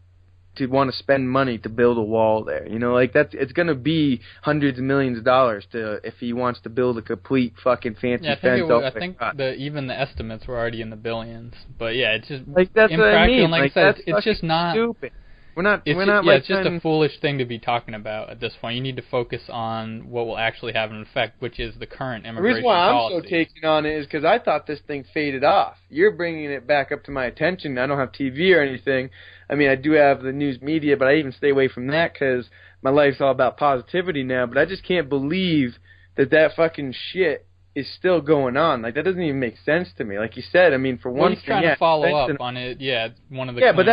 want to spend money to build a wall there. You know, like, it's going to be hundreds of millions of dollars if he wants to build a complete fucking fancy fence. I think even the estimates were already in the billions. But yeah, it's just like, that's impractical. What I mean. Like I said, it's just not stupid. It's just a foolish thing to be talking about at this point. You need to focus on what will actually have an effect, which is the current immigration policy. The reason why I'm so taking on it is because I thought this thing faded off. You're bringing it back up to my attention. I don't have TV or anything. I mean, I do have the news media, but I even stay away from that because my life's all about positivity now. But I just can't believe that fucking shit is still going on. Like, that doesn't even make sense to me. Like you said, I mean, for one thing, he's trying to follow up on it. Yeah, one of the but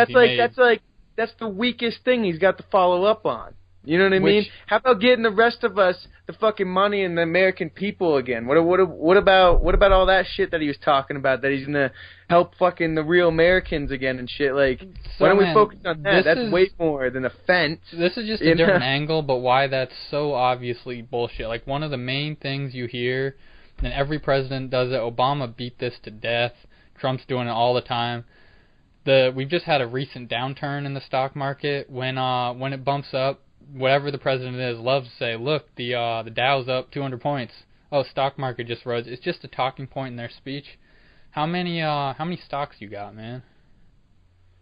that's the weakest thing he's got to follow up on. You know what I mean? How about getting the rest of us the fucking money and the American people again? What about all that shit that he was talking about, that he's gonna help fucking the real Americans again and shit? Like, why don't we focus on that? That's way more than a fence. This is just a different angle, but why that's so obviously bullshit. Like, one of the main things you hear, and every president does it. Obama beat this to death. Trump's doing it all the time. We've just had a recent downturn in the stock market. When it bumps up, whatever the president is loves to say, look, the Dow's up 200 points. Oh, stock market just rose. It's just a talking point in their speech. How many stocks you got, man?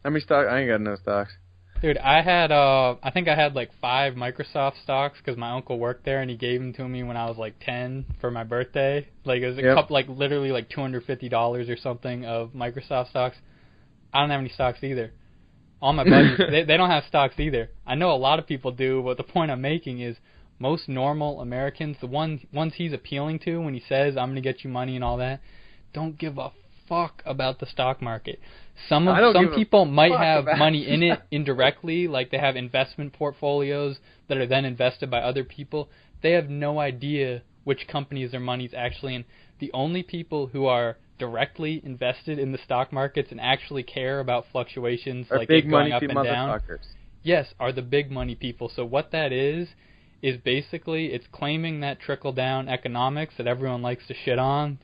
How many stocks? I ain't got no stocks. Dude, I think I had like 5 Microsoft stocks because my uncle worked there and he gave them to me when I was like 10 for my birthday. Like, it was a couple, like literally like $250 or something of Microsoft stocks. I don't have any stocks either. All my buddies, they don't have stocks either. I know a lot of people do, but the point I'm making is most normal Americans, the ones he's appealing to when he says, I'm going to get you money and all that, don't give a fuck about the stock market. Some people might have money in it indirectly, like they have investment portfolios that are then invested by other people. They have no idea which companies their money's actually in. The only people who are directly invested in the stock markets and actually care about fluctuations like big going money up and down, yes, are the big money people. So what that is basically it's claiming that trickle down economics that everyone likes to shit on.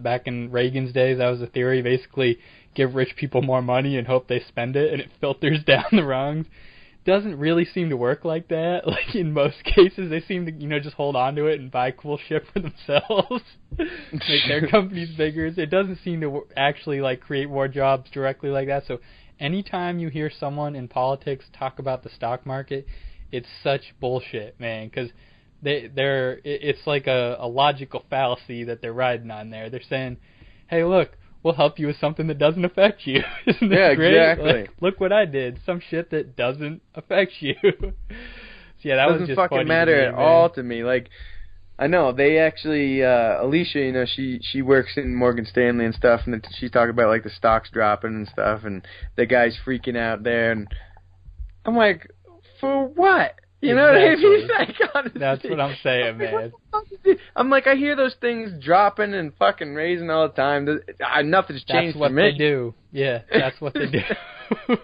Back in Reagan's days, that was the theory. Basically, give rich people more money and hope they spend it, and it filters down the rungs. Doesn't really seem to work like that. Like, in most cases, they seem to, just hold on to it and buy cool shit for themselves, make their companies bigger. It doesn't seem to actually, like, create more jobs directly like that. So anytime you hear someone in politics talk about the stock market, it's such bullshit, man, because it's like a logical fallacy that they're riding on there. They're saying, hey, look, we'll help you with something that doesn't affect you. Isn't that great? Exactly. Like, look what I did. Some shit that doesn't affect you. So yeah, that was just funny. Doesn't fucking matter at all to me. Like, I know they actually, Alicia, she works in Morgan Stanley and stuff, and she's talking about like the stocks dropping and stuff, and the guy's freaking out there, and I'm like, for what? You know what I mean? Like, honestly, that's what I'm saying, man. I'm like, I hear those things dropping and fucking raising all the time. Nothing's changed for me. That's what they do. Yeah, that's what they do.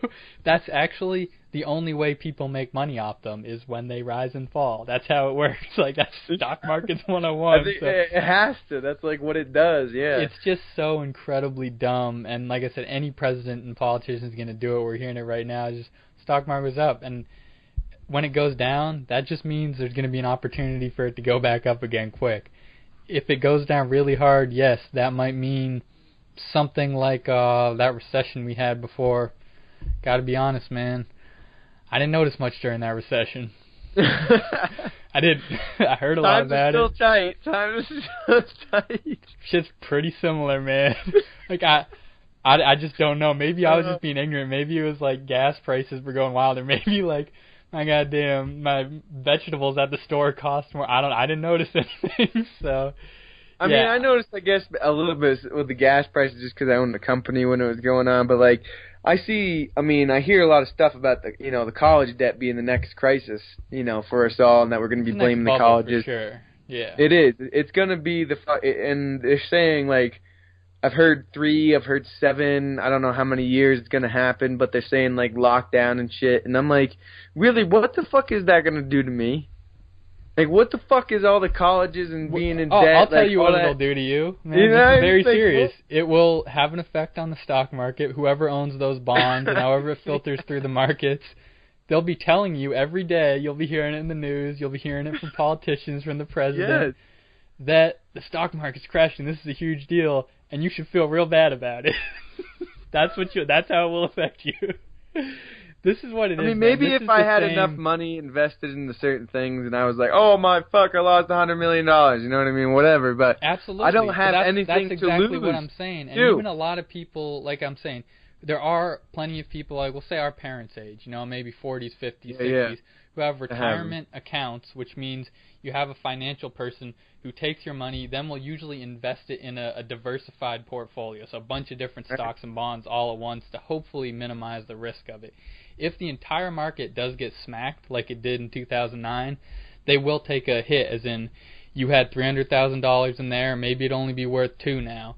That's actually the only way people make money off them is when they rise and fall. That's how it works. Like, that's stock markets 101. I think it has to. That's like what it does, yeah. It's just so incredibly dumb. And like I said, any president and politician is going to do it. We're hearing it right now. Just stock market's up. And when it goes down, that just means there's going to be an opportunity for it to go back up again quick. If it goes down really hard, yes, that might mean something like that recession we had before. Got to be honest, man. I didn't notice much during that recession. I did. I heard a lot about it. Times are still tight. Shit's pretty similar, man. Like I just don't know. Maybe I was just being ignorant. Maybe it was like gas prices were going wild, or maybe like my vegetables at the store cost more. I didn't notice anything. So I mean, I noticed, I guess, a little bit with the gas prices just because I owned the company when it was going on. But like, I hear a lot of stuff about the college debt being the next crisis, for us all, and that we're going to be blaming the colleges. For sure. Yeah. It is. It's going to be and they're saying like, I've heard 3, I've heard 7, I don't know how many years it's going to happen, but they're saying like lockdown and shit. And I'm like, really, what the fuck is that going to do to me? Like, what the fuck is all the colleges and being in debt? I'll tell you what it'll do to you. Man, it's very serious. It will have an effect on the stock market. Whoever owns those bonds and however it filters through the markets, they'll be telling you every day. You'll be hearing it in the news. You'll be hearing it from politicians, from the president, that the stock market's crashing. This is a huge deal, and you should feel real bad about it. That's how it will affect you. This is what it is. I mean, maybe if I had enough money invested into certain things and I was like, oh my fuck, I lost $100 million, you know what I mean? Whatever, but absolutely. I don't have anything to lose. That's exactly what I'm saying. And even a lot of people, like I'm saying, there are plenty of people, like we'll say our parents' age, maybe 40s, 50s, 60s, who have retirement accounts, which means you have a financial person who takes your money, then will usually invest it in a diversified portfolio, so a bunch of different stocks and bonds all at once to hopefully minimize the risk of it. If the entire market does get smacked like it did in 2009, they will take a hit, as in you had $300,000 in there, maybe it'd only be worth $2 now.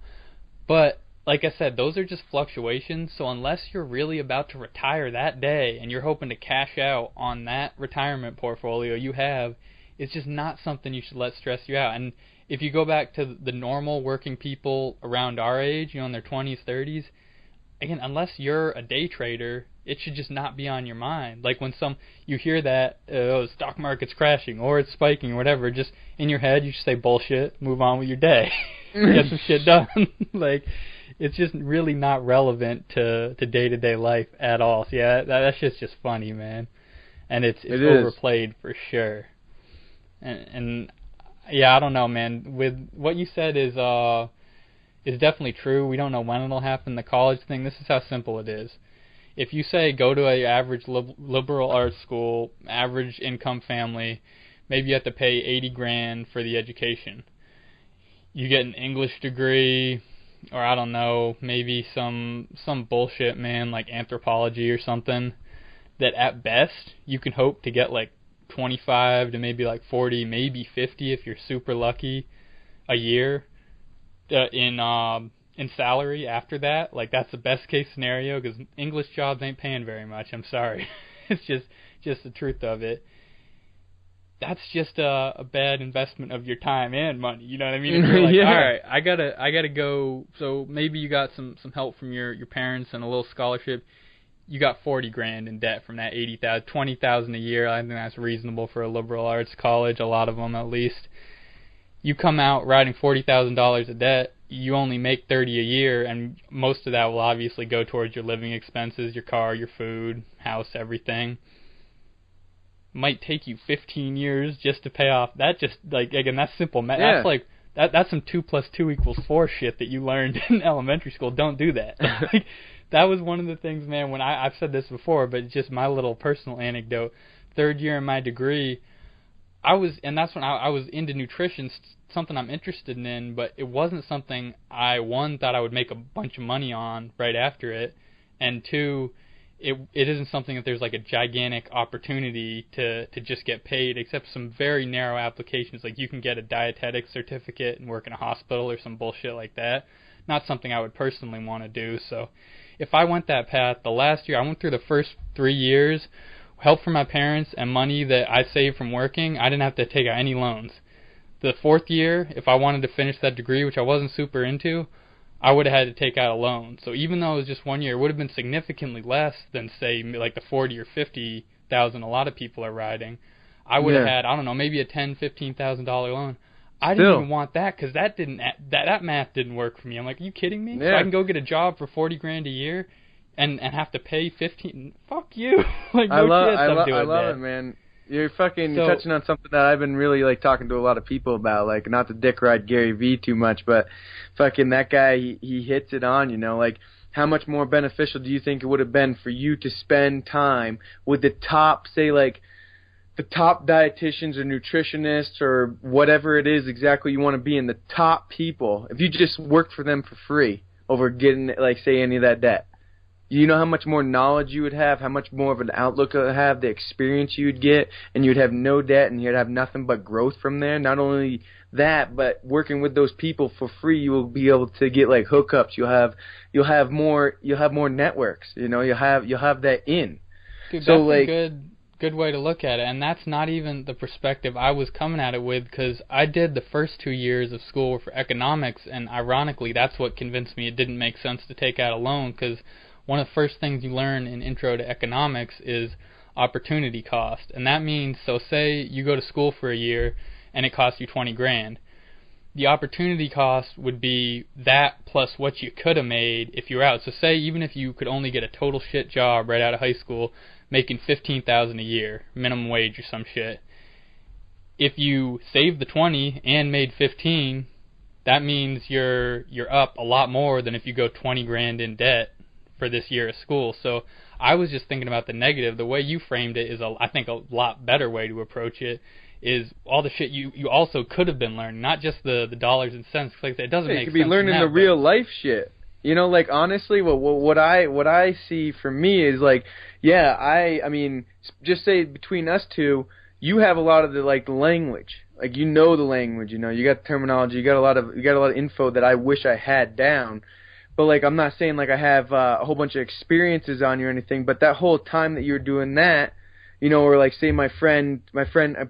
But like I said, those are just fluctuations, so unless you're really about to retire that day and you're hoping to cash out on that retirement portfolio you have, it's just not something you should let stress you out. And if you go back to the normal working people around our age, in their 20s, 30s, again, unless you're a day trader, it should just not be on your mind. Like when you hear that, the stock market's crashing or it's spiking or whatever, just in your head you should say bullshit, move on with your day, get some shit done. Like, it's just really not relevant to day-to-day life at all. So yeah, that shit's just funny, man. And it's overplayed for sure. And yeah, I don't know, man. With what you said is definitely true. We don't know when it'll happen. The college thing, this is how simple it is. If you say go to a average liberal arts school, average income family, maybe you have to pay $80,000 for the education. You get an English degree, or I don't know, maybe some bullshit, man, like anthropology or something, that at best you can hope to get like 25 to maybe like 40, maybe 50 if you're super lucky a year in salary after that. Like, that's the best case scenario, because English jobs ain't paying very much. I'm sorry. It's just the truth of it. That's just a bad investment of your time and money. You know what I mean? If you're like, all right, I gotta go. So maybe you got some help from your parents and a little scholarship. You got $40,000 in debt from that $80,000, $20,000 a year. I think that's reasonable for a liberal arts college, a lot of them at least. You come out riding $40,000 of debt. You only make $30,000 a year, and most of that will obviously go towards your living expenses, your car, your food, house, everything. Might take you 15 years just to pay off. That just, like, again, that's simple math. Yeah. That's like that's some 2 + 2 = 4 shit that you learned in elementary school. Don't do that. Like, that was one of the things, man, when I've said this before, but it's just my little personal anecdote. Third year in my degree, that's when I was into nutrition, something I'm interested in, but it wasn't something I, one, thought I would make a bunch of money on right after it, and two, it isn't something that there's like a gigantic opportunity to just get paid, except some very narrow applications. Like, you can get a dietetics certificate and work in a hospital or some bullshit like that. Not something I would personally want to do. So if I went that path, the last year, I went through the first 3 years, help from my parents and money that I saved from working. I didn't have to take out any loans. The fourth year, if I wanted to finish that degree, which I wasn't super into, I would have had to take out a loan. So even though it was just 1 year, it would have been significantly less than, say, like the 40 or 50,000 a lot of people are riding. I would have had, I don't know, maybe a $10,000-$15,000 loan. I didn't even want that, because that math didn't work for me. I'm like, are you kidding me? Yeah. So I can go get a job for $40,000 a year and have to pay 15. Fuck you. Like, no chance I'm doing that. I love it, man. You're touching on something that I've been really like talking to a lot of people about. Like, not to dick ride Gary Vee too much, but fucking that guy, he hits it on. You know, like, how much more beneficial do you think it would have been for you to spend time with the top, say, like, the top dietitians or nutritionists or whatever it is exactly you want to be in, the top people, if you just worked for them for free over getting, like, say, any of that debt? You know how much more knowledge you would have, how much more of an outlook you would have, the experience you would get, and you'd have no debt and you'd have nothing but growth from there. Not only that, but working with those people for free, you will be able to get like hookups. You'll have more networks. You know, you'll have that in. Dude, so, that's like, a good way to look at it, and that's not even the perspective I was coming at it with, because I did the first 2 years of school for economics, and ironically, that's what convinced me it didn't make sense to take out a loan, because one of the first things you learn in Intro to Economics is opportunity cost. And that means, so say you go to school for a year and it costs you $20,000. The opportunity cost would be that plus what you could have made if you were out. So say even if you could only get a total shit job right out of high school making $15,000 a year, minimum wage or some shit. If you saved the 20 and made 15, that means you're up a lot more than if you go $20,000 in debt for this year of school. So I was just thinking about the negative. The way you framed it is, I think, a lot better way to approach it, is all the shit you also could have been learning, not just the dollars and cents. Like, it doesn't make sense. You could be learning the real life shit. You know, like, honestly, what I see for me is, like, yeah, I mean, just say between us two, you have a lot of the, like, language. Like, you know the language, you know, you got terminology, you got a lot of info that I wish I had down. But, like, I'm not saying, like, I have a whole bunch of experiences on you or anything, but that whole time that you were doing that, you know, or, like, say my friend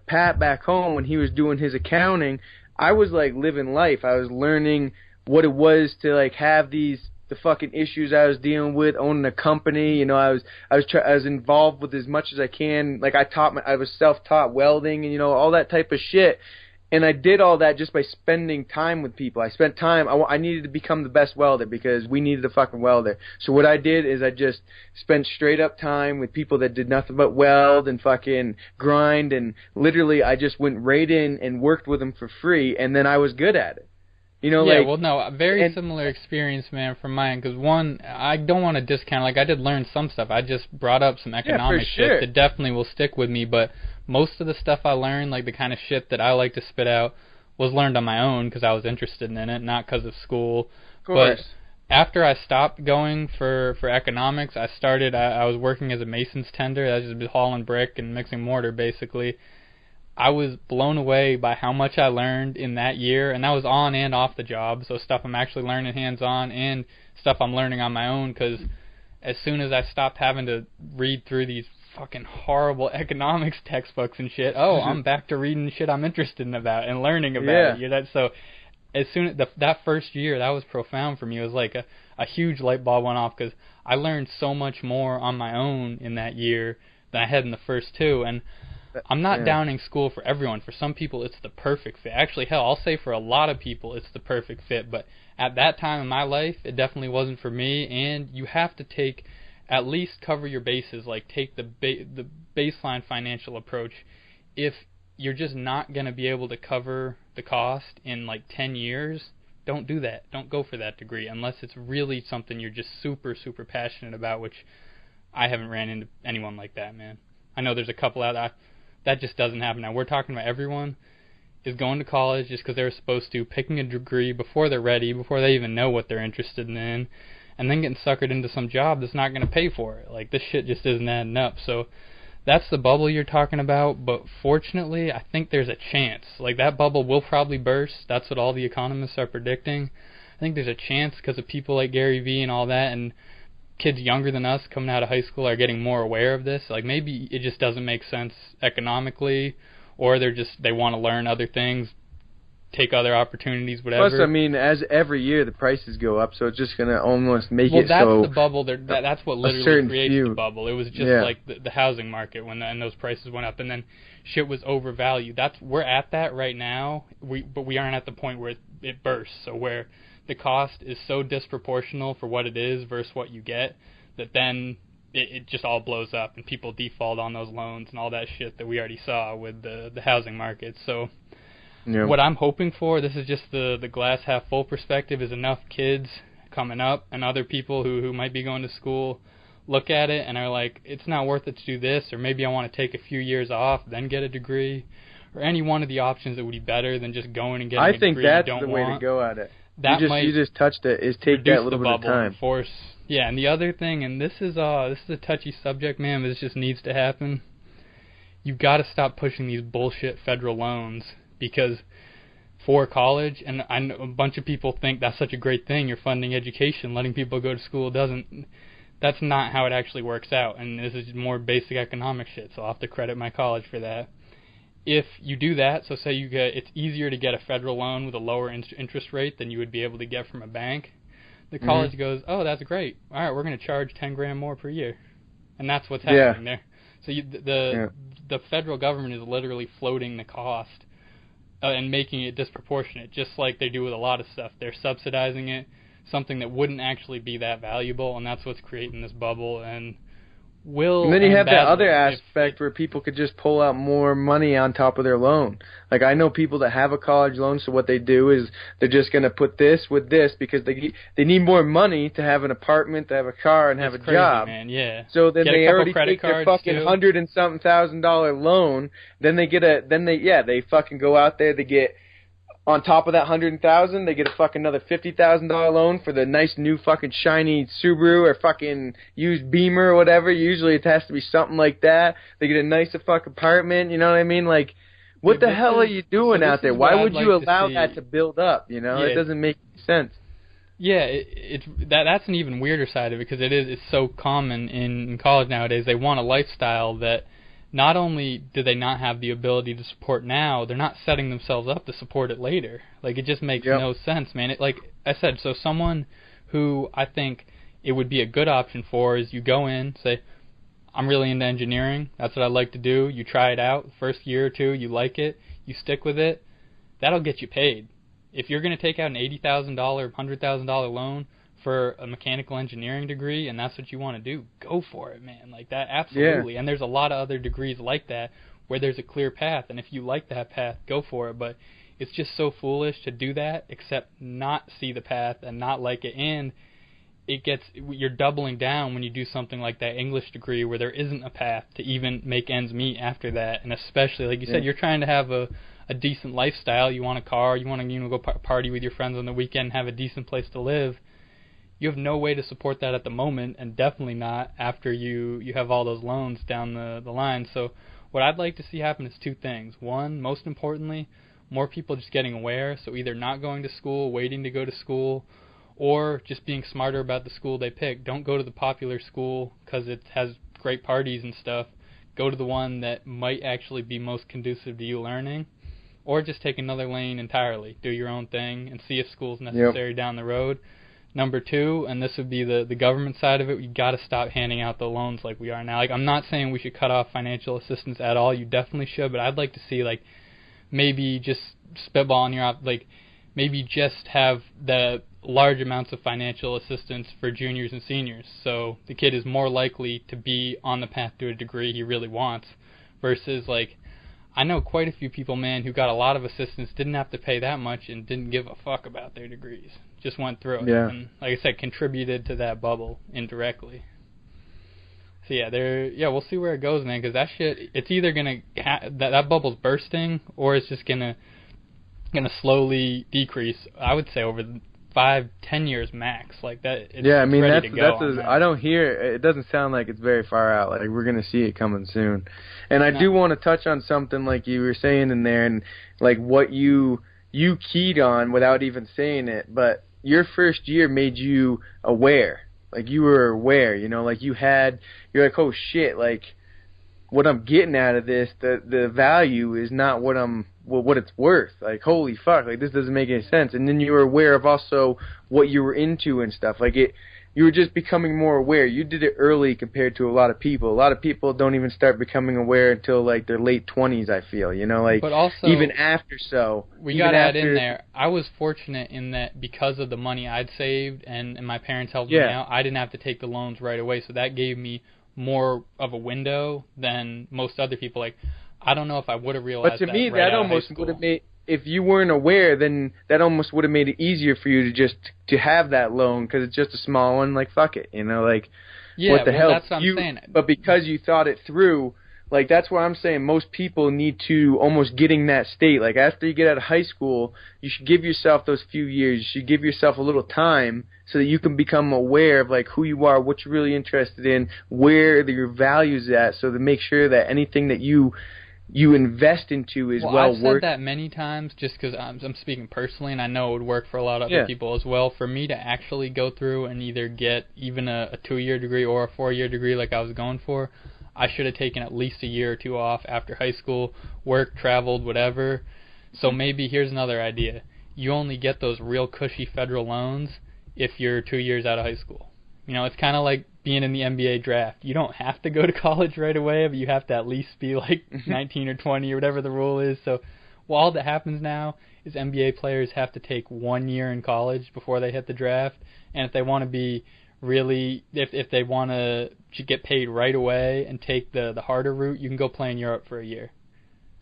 Pat back home, when he was doing his accounting, I was, like, living life. I was learning what it was to, like, have the fucking issues I was dealing with, owning a company. You know, I was involved with as much as I can. Like, I was self-taught welding and, you know, all that type of shit. And I did all that just by spending time with people. I spent time. I needed to become the best welder because we needed a fucking welder. So what I did is I just spent straight up time with people that did nothing but weld and fucking grind. And literally I just went right in and worked with them for free. And then I was good at it. You know, yeah, like, well, no, a very similar experience, man, from mine. Because one, I don't want to discount. Like, I did learn some stuff. I just brought up some economic shit that definitely will stick with me. But most of the stuff I learned, like the kind of shit that I like to spit out, was learned on my own because I was interested in it, not because of school. Of course. But after I stopped going for economics, I was working as a mason's tender. I was just hauling brick and mixing mortar, basically. I was blown away by how much I learned in that year, and that was on and off the job, so stuff I'm actually learning hands-on and stuff I'm learning on my own, because as soon as I stopped having to read through these fucking horrible economics textbooks and shit, I'm back to reading shit I'm interested in about and learning about it. So as soon as that first year, that was profound for me. It was like a huge light bulb went off, because I learned so much more on my own in that year than I had in the first two, and I'm not downing school for everyone. For some people, it's the perfect fit. Actually, hell, I'll say for a lot of people, it's the perfect fit. But at that time in my life, it definitely wasn't for me. And you have to at least cover your bases. Like, take the baseline financial approach. If you're just not going to be able to cover the cost in like 10 years, don't do that. Don't go for that degree unless it's really something you're just super, super passionate about, which I haven't ran into anyone like that, man. I know there's a couple out there. That just doesn't happen now. We're talking about everyone is going to college just because they're supposed to, picking a degree before they're ready, before they even know what they're interested in, and then getting suckered into some job that's not going to pay for it. Like, this shit just isn't adding up. So that's the bubble you're talking about, but fortunately, I think there's a chance. Like, that bubble will probably burst. That's what all the economists are predicting. I think there's a chance because of people like Gary Vee and all that, and kids younger than us coming out of high school are getting more aware of this. Like, maybe it just doesn't make sense economically, or they want to learn other things, take other opportunities, whatever. Plus, I mean, as every year the prices go up, so it's just going to almost make it so... Well, that's the bubble. That's what literally creates the bubble. It was just like the housing market and those prices went up, and then shit was overvalued. We're at that right now, but we aren't at the point where it bursts, so where the cost is so disproportional for what it is versus what you get, that then it just all blows up and people default on those loans and all that shit that we already saw with the housing market. So what I'm hoping for, this is just the glass half full perspective, is enough kids coming up and other people who might be going to school look at it and are like, it's not worth it to do this, or maybe I want to take a few years off, then get a degree, or any one of the options that would be better than just going and getting a degree you don't want. I think that's the way to go at it. That you just touched it, is take that little bit of time. And the other thing, and this is a touchy subject, man, but this just needs to happen. You've got to stop pushing these bullshit federal loans, because for college, and I know a bunch of people think that's such a great thing, you're funding education, letting people go to school. That's not how it actually works out, and this is more basic economic shit, so I'll have to credit my college for that. If you do that, so say it's easier to get a federal loan with a lower interest rate than you would be able to get from a bank, the college goes, oh, that's great. All right, we're going to charge $10,000 more per year. And that's what's happening there. So the federal government is literally floating the cost and making it disproportionate, just like they do with a lot of stuff. They're subsidizing it, something that wouldn't actually be that valuable, and that's what's creating this bubble. And then you have that other aspect where people could just pull out more money on top of their loan. Like, I know people that have a college loan, so what they do is they're just going to put this with this because they need more money to have an apartment, to have a car, and have a job. Man. Yeah. So then they already take their fucking $100,000 loan. Then they fucking go out there, they get, on top of that $100,000, they get a fucking another $50,000 loan for the nice new fucking shiny Subaru or fucking used Beamer or whatever. Usually it has to be something like that. They get a nicer fucking apartment. You know what I mean? Like, what the hell are you doing out there? Why would you allow that to build up? You know, it doesn't make sense. Yeah, that's an even weirder side of it, because it's so common in college nowadays. They want a lifestyle that not only do they not have the ability to support now, they're not setting themselves up to support it later. Like, it just makes no sense, man. Like I said, so someone who I think it would be a good option for is you go in, say, I'm really into engineering, that's what I like to do. You try it out, the first year or two, you like it, you stick with it, that'll get you paid. If you're going to take out an $80,000, $100,000 loan for a mechanical engineering degree, and that's what you want to do, go for it, man. Like that, absolutely. And there's a lot of other degrees like that where there's a clear path, and if you like that path, go for it. But it's just so foolish to do that, except not see the path and not like it, and you're doubling down when you do something like that English degree where there isn't a path to even make ends meet after that. And especially, like you said, you're trying to have a decent lifestyle. You want a car, you want to go party with your friends on the weekend, have a decent place to live. You have no way to support that at the moment, and definitely not after you have all those loans down the line. So what I'd like to see happen is two things. One, most importantly, more people just getting aware, so either not going to school, waiting to go to school, or just being smarter about the school they pick. Don't go to the popular school because it has great parties and stuff. Go to the one that might actually be most conducive to you learning, or just take another lane entirely. Do your own thing and see if school's necessary down the road. Number two, and this would be the government side of it, you got to stop handing out the loans like we are now. Like, I'm not saying we should cut off financial assistance at all. You definitely should, but I'd like to see, like, maybe just spitballing your like, maybe just have the large amounts of financial assistance for juniors and seniors, so the kid is more likely to be on the path to a degree he really wants, versus, like, I know quite a few people, man, who got a lot of assistance, didn't have to pay that much, and didn't give a fuck about their degrees. Just went through it. Yeah. And, like I said, contributed to that bubble indirectly. So, we'll see where it goes, man, because that shit, it's either going to, that bubble's bursting, or it's just going to slowly decrease, I would say, over 5-10 years max. Like that. It's ready to go. I don't hear it. Doesn't sound like it's very far out. Like, we're gonna see it coming soon. And I do want to touch on something like you were saying in there, and like what you keyed on without even saying it. But your first year made you aware. Like, you were aware. You know, like you're like, oh shit, like what I'm getting out of this, the value is not what it's worth. Like, holy fuck, like this doesn't make any sense. And then you were aware of also what you were into and stuff. Like, you were just becoming more aware. You did it early compared to a lot of people. A lot of people don't even start becoming aware until like their late 20s, I feel, you know, like, but also, even after we got to add in there, I was fortunate in that because of the money I'd saved and my parents helped me out, I didn't have to take the loans right away, so that gave me more of a window than most other people. Like, I don't know if I would have realized that. But to me, right that almost would have made, if you weren't aware, then that almost would have made it easier for you to just to have that loan because it's just a small one. Like, fuck it, you know, like, yeah, what the hell? That's what I'm saying. But because you thought it through, like, that's what I'm saying. Most people need to almost get in that state. Like, after you get out of high school, you should give yourself those few years. You should give yourself a little time so that you can become aware of, like, who you are, what you're really interested in, where your value's at, so to make sure that anything that you invest into is well I've worth. said that many times just because I'm speaking personally, and I know it would work for a lot of other people as well. For me to actually go through and either get even a 2-year degree or a 4-year degree like I was going for, I should have taken at least a year or two off after high school, worked, traveled, whatever. So maybe here's another idea. You only get those real cushy federal loans if you're 2 years out of high school. You know, it's kind of like being in the NBA draft. You don't have to go to college right away, but you have to at least be like 19 or 20 or whatever the rule is. So all that happens now is NBA players have to take 1 year in college before they hit the draft. And if they want to be really, if they want to get paid right away and take the harder route, you can go play in Europe for a year.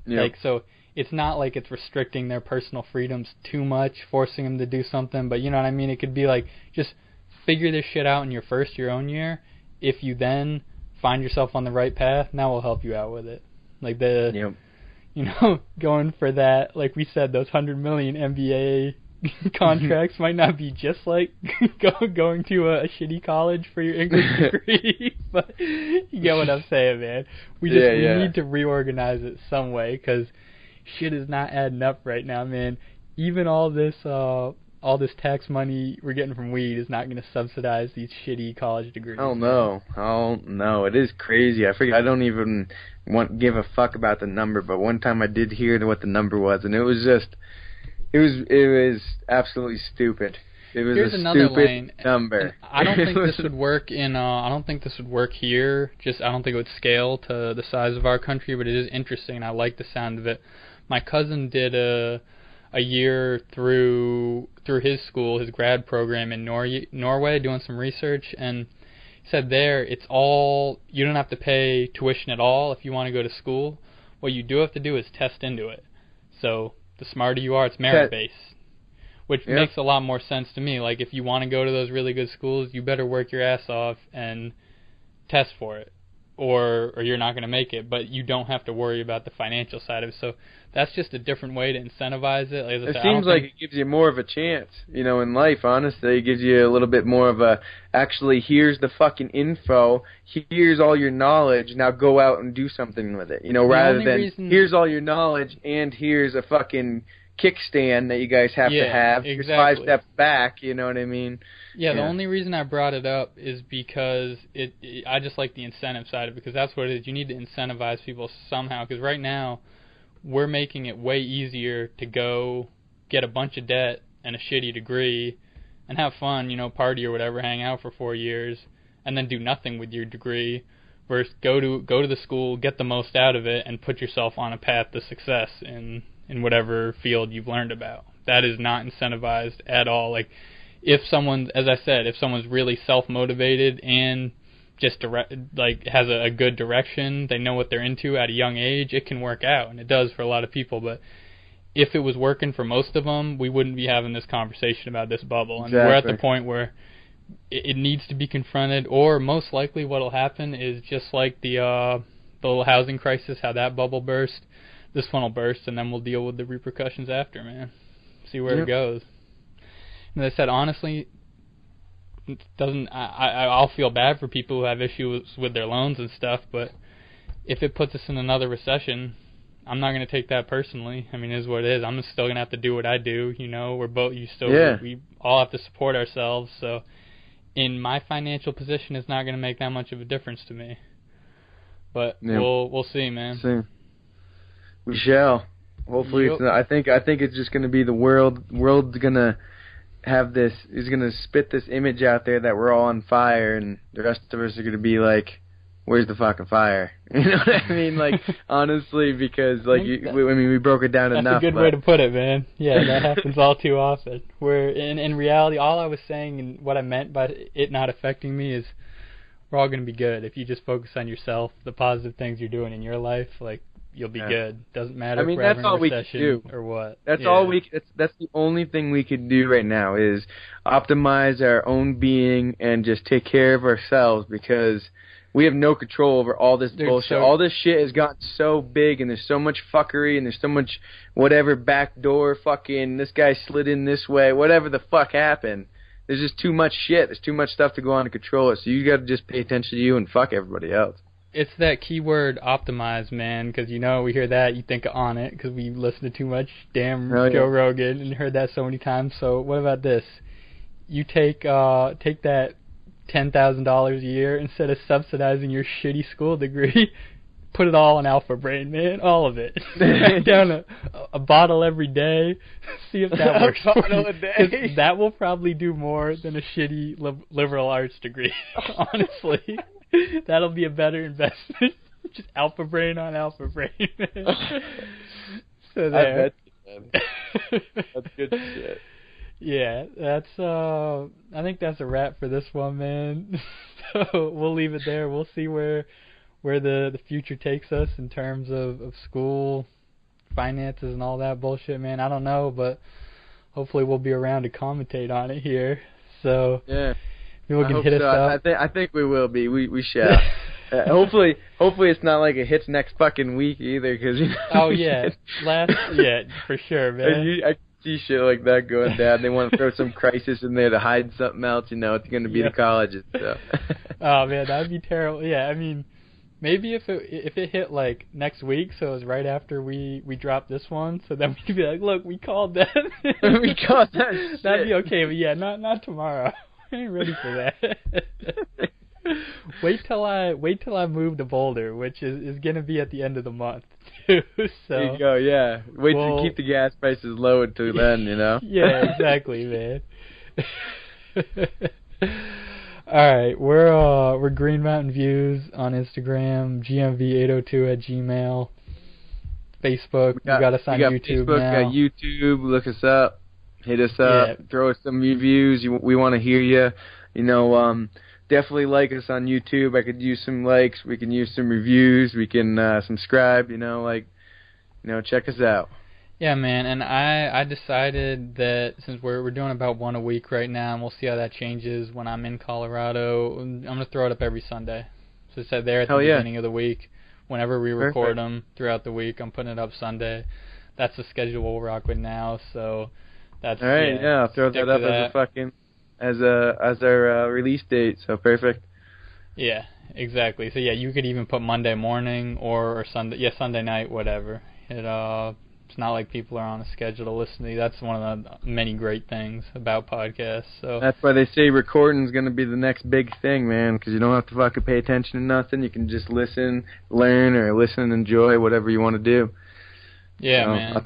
Yep. Like, so it's not like it's restricting their personal freedoms too much, forcing them to do something, but you know what I mean? It could be like, just figure this shit out in your own year. If you then find yourself on the right path, now we'll help you out with it. Like you know, going for that, like we said, those $100 million NBA contracts might not be just like going to a shitty college for your English degree, but you get what I'm saying, man. We need to reorganize it some way, because shit is not adding up right now, man. Even all this tax money we're getting from weed is not going to subsidize these shitty college degrees. Oh no, it is crazy. I don't even give a fuck about the number, but one time I did hear what the number was, and it was absolutely stupid. It was Here's a another stupid lane. number. I don't think this would work I don't think this would work here. I don't think it would scale to the size of our country, but it is interesting, and I like the sound of it. My cousin did a year through his school, his grad program in Norway, doing some research, and he said there it's all, you don't have to pay tuition at all if you want to go to school. What you do have to do is test into it. So the smarter you are, it's merit-based, which makes a lot more sense to me. Like, if you want to go to those really good schools, you better work your ass off and test for it, or you're not going to make it. But you don't have to worry about the financial side of it. So that's just a different way to incentivize it. Like it seems like it gives you more of a chance, you know, in life, honestly. It gives you a little bit more of a, actually, here's the fucking info, here's all your knowledge, now go out and do something with it, you know, rather than here's all your knowledge and here's a fucking kickstand that you guys have to have. Exactly. Here's 5 steps back, you know what I mean? Yeah, the only reason I brought it up is because I just like the incentive side of it, because that's what it is. You need to incentivize people somehow, because right now we're making it way easier to go get a bunch of debt and a shitty degree and have fun, you know, party or whatever, hang out for 4 years, and then do nothing with your degree, versus go to the school, get the most out of it, and put yourself on a path to success in whatever field you've learned about. That is not incentivized at all. Like, if someone, as I said, if someone's really self-motivated and just has a good direction, they know what they're into at a young age, it can work out, and it does for a lot of people. But if it was working for most of them, we wouldn't be having this conversation about this bubble. And we're at the point where it needs to be confronted, or most likely what'll happen is just like the little housing crisis, how that bubble burst, this one will burst, and then we'll deal with the repercussions after, man. See where it goes. And as I said, honestly, it doesn't. I'll feel bad for people who have issues with their loans and stuff, but if it puts us in another recession, I'm not going to take that personally. I mean, it is what it is. I'm still going to have to do what I do. You know, we all have to support ourselves. So, in my financial position, it's not going to make that much of a difference to me. But we'll see, man. We shall. Hopefully, it's not, I think it's just going to be the world's going to have this, is going to spit this image out there that we're all on fire, and the rest of us are going to be like, where's the fucking fire? You know what I mean? Like, honestly, because like we broke it down enough. That's a good way to put it, man. Yeah, that happens all too often. Where in reality, all I was saying and what I meant by it not affecting me is we're all gonna be good if you just focus on yourself, the positive things you're doing in your life. Like, you'll be good. Doesn't matter. I mean, if we're that's having a all we recession can do. Or what. That's all we. That's the only thing we can do right now is optimize our own being and just take care of ourselves, because we have no control over all this bullshit. All this shit has gotten so big, and there's so much fuckery, and there's so much whatever backdoor fucking this guy slid in this way, whatever the fuck happened. There's just too much shit. There's too much stuff to go on to control it. So you got to just pay attention to you and fuck everybody else. It's that keyword optimize, man, because we hear that, you think of On It, because we listen to too much damn Joe Rogan and heard that so many times. So what about this? You take that $10,000 a year, instead of subsidizing your shitty school degree, put it all on Alpha Brain, man, all of it. Write down a bottle every day. See if that works. A bottle a day. That will probably do more than a shitty liberal arts degree. Honestly, that'll be a better investment. Just Alpha Brain on Alpha Brain. So there. I bet you, man. That's good shit. Yeah, that's I think that's a wrap for this one, man. So we'll leave it there. We'll see where the future takes us in terms of school, finances, and all that bullshit, man. I don't know, but hopefully we'll be around to commentate on it here. So yeah, people can hit us up. I think we will be. We shall. Hopefully it's not like it hits next fucking week either, because oh yeah, for sure, man. I see shit like that going down. They want to throw some crisis in there to hide something else. It's going to be the colleges. So. Oh man, that would be terrible. Yeah, I mean, maybe if it hit like next week, so it was right after we dropped this one, so then we could be like, look, we called that. We called that shit. That'd be okay, but yeah, not tomorrow. I ain't ready for that. Wait till I move to Boulder, which is gonna be at the end of the month too. So there you go. Yeah, wait to keep the gas prices low until then. Yeah, exactly, man. All right, we're Green Mountain Views on Instagram, GMV802@gmail, Facebook. We got us on YouTube Facebook, now. Got YouTube. Look us up. Hit us up. Throw us some reviews. We want to hear you. Definitely like us on YouTube. I could use some likes. We can use some reviews. We can subscribe. Check us out. Yeah, man. And I decided that since we're doing about one a week right now, and we'll see how that changes when I'm in Colorado, I'm gonna throw it up every Sunday. So it's there at the beginning of the week. Whenever we record them throughout the week, I'm putting it up Sunday. That's the schedule we'll rock with now. So that's all right. Yeah, I'll throw that up as a fucking. As our release date, so perfect. Yeah, exactly. So yeah, you could even put Monday morning or Sunday night, whatever. It's not like people are on a schedule to listen to you. That's one of the many great things about podcasts. So that's why they say recording's going to be the next big thing, man, because you don't have to fucking pay attention to nothing. You can just listen, learn, or listen and enjoy whatever you want to do. Yeah, man.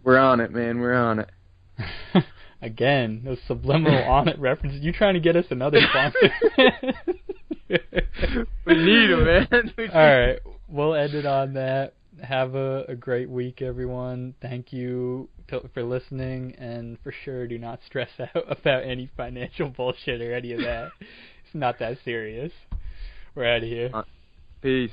We're on it, man. We're on it. Again, those subliminal On It references. You trying to get us another sponsor? We need them, man. All right, we'll end it on that. Have a great week, everyone. Thank you for listening, and for sure, do not stress out about any financial bullshit or any of that. It's not that serious. We're out of here. Peace.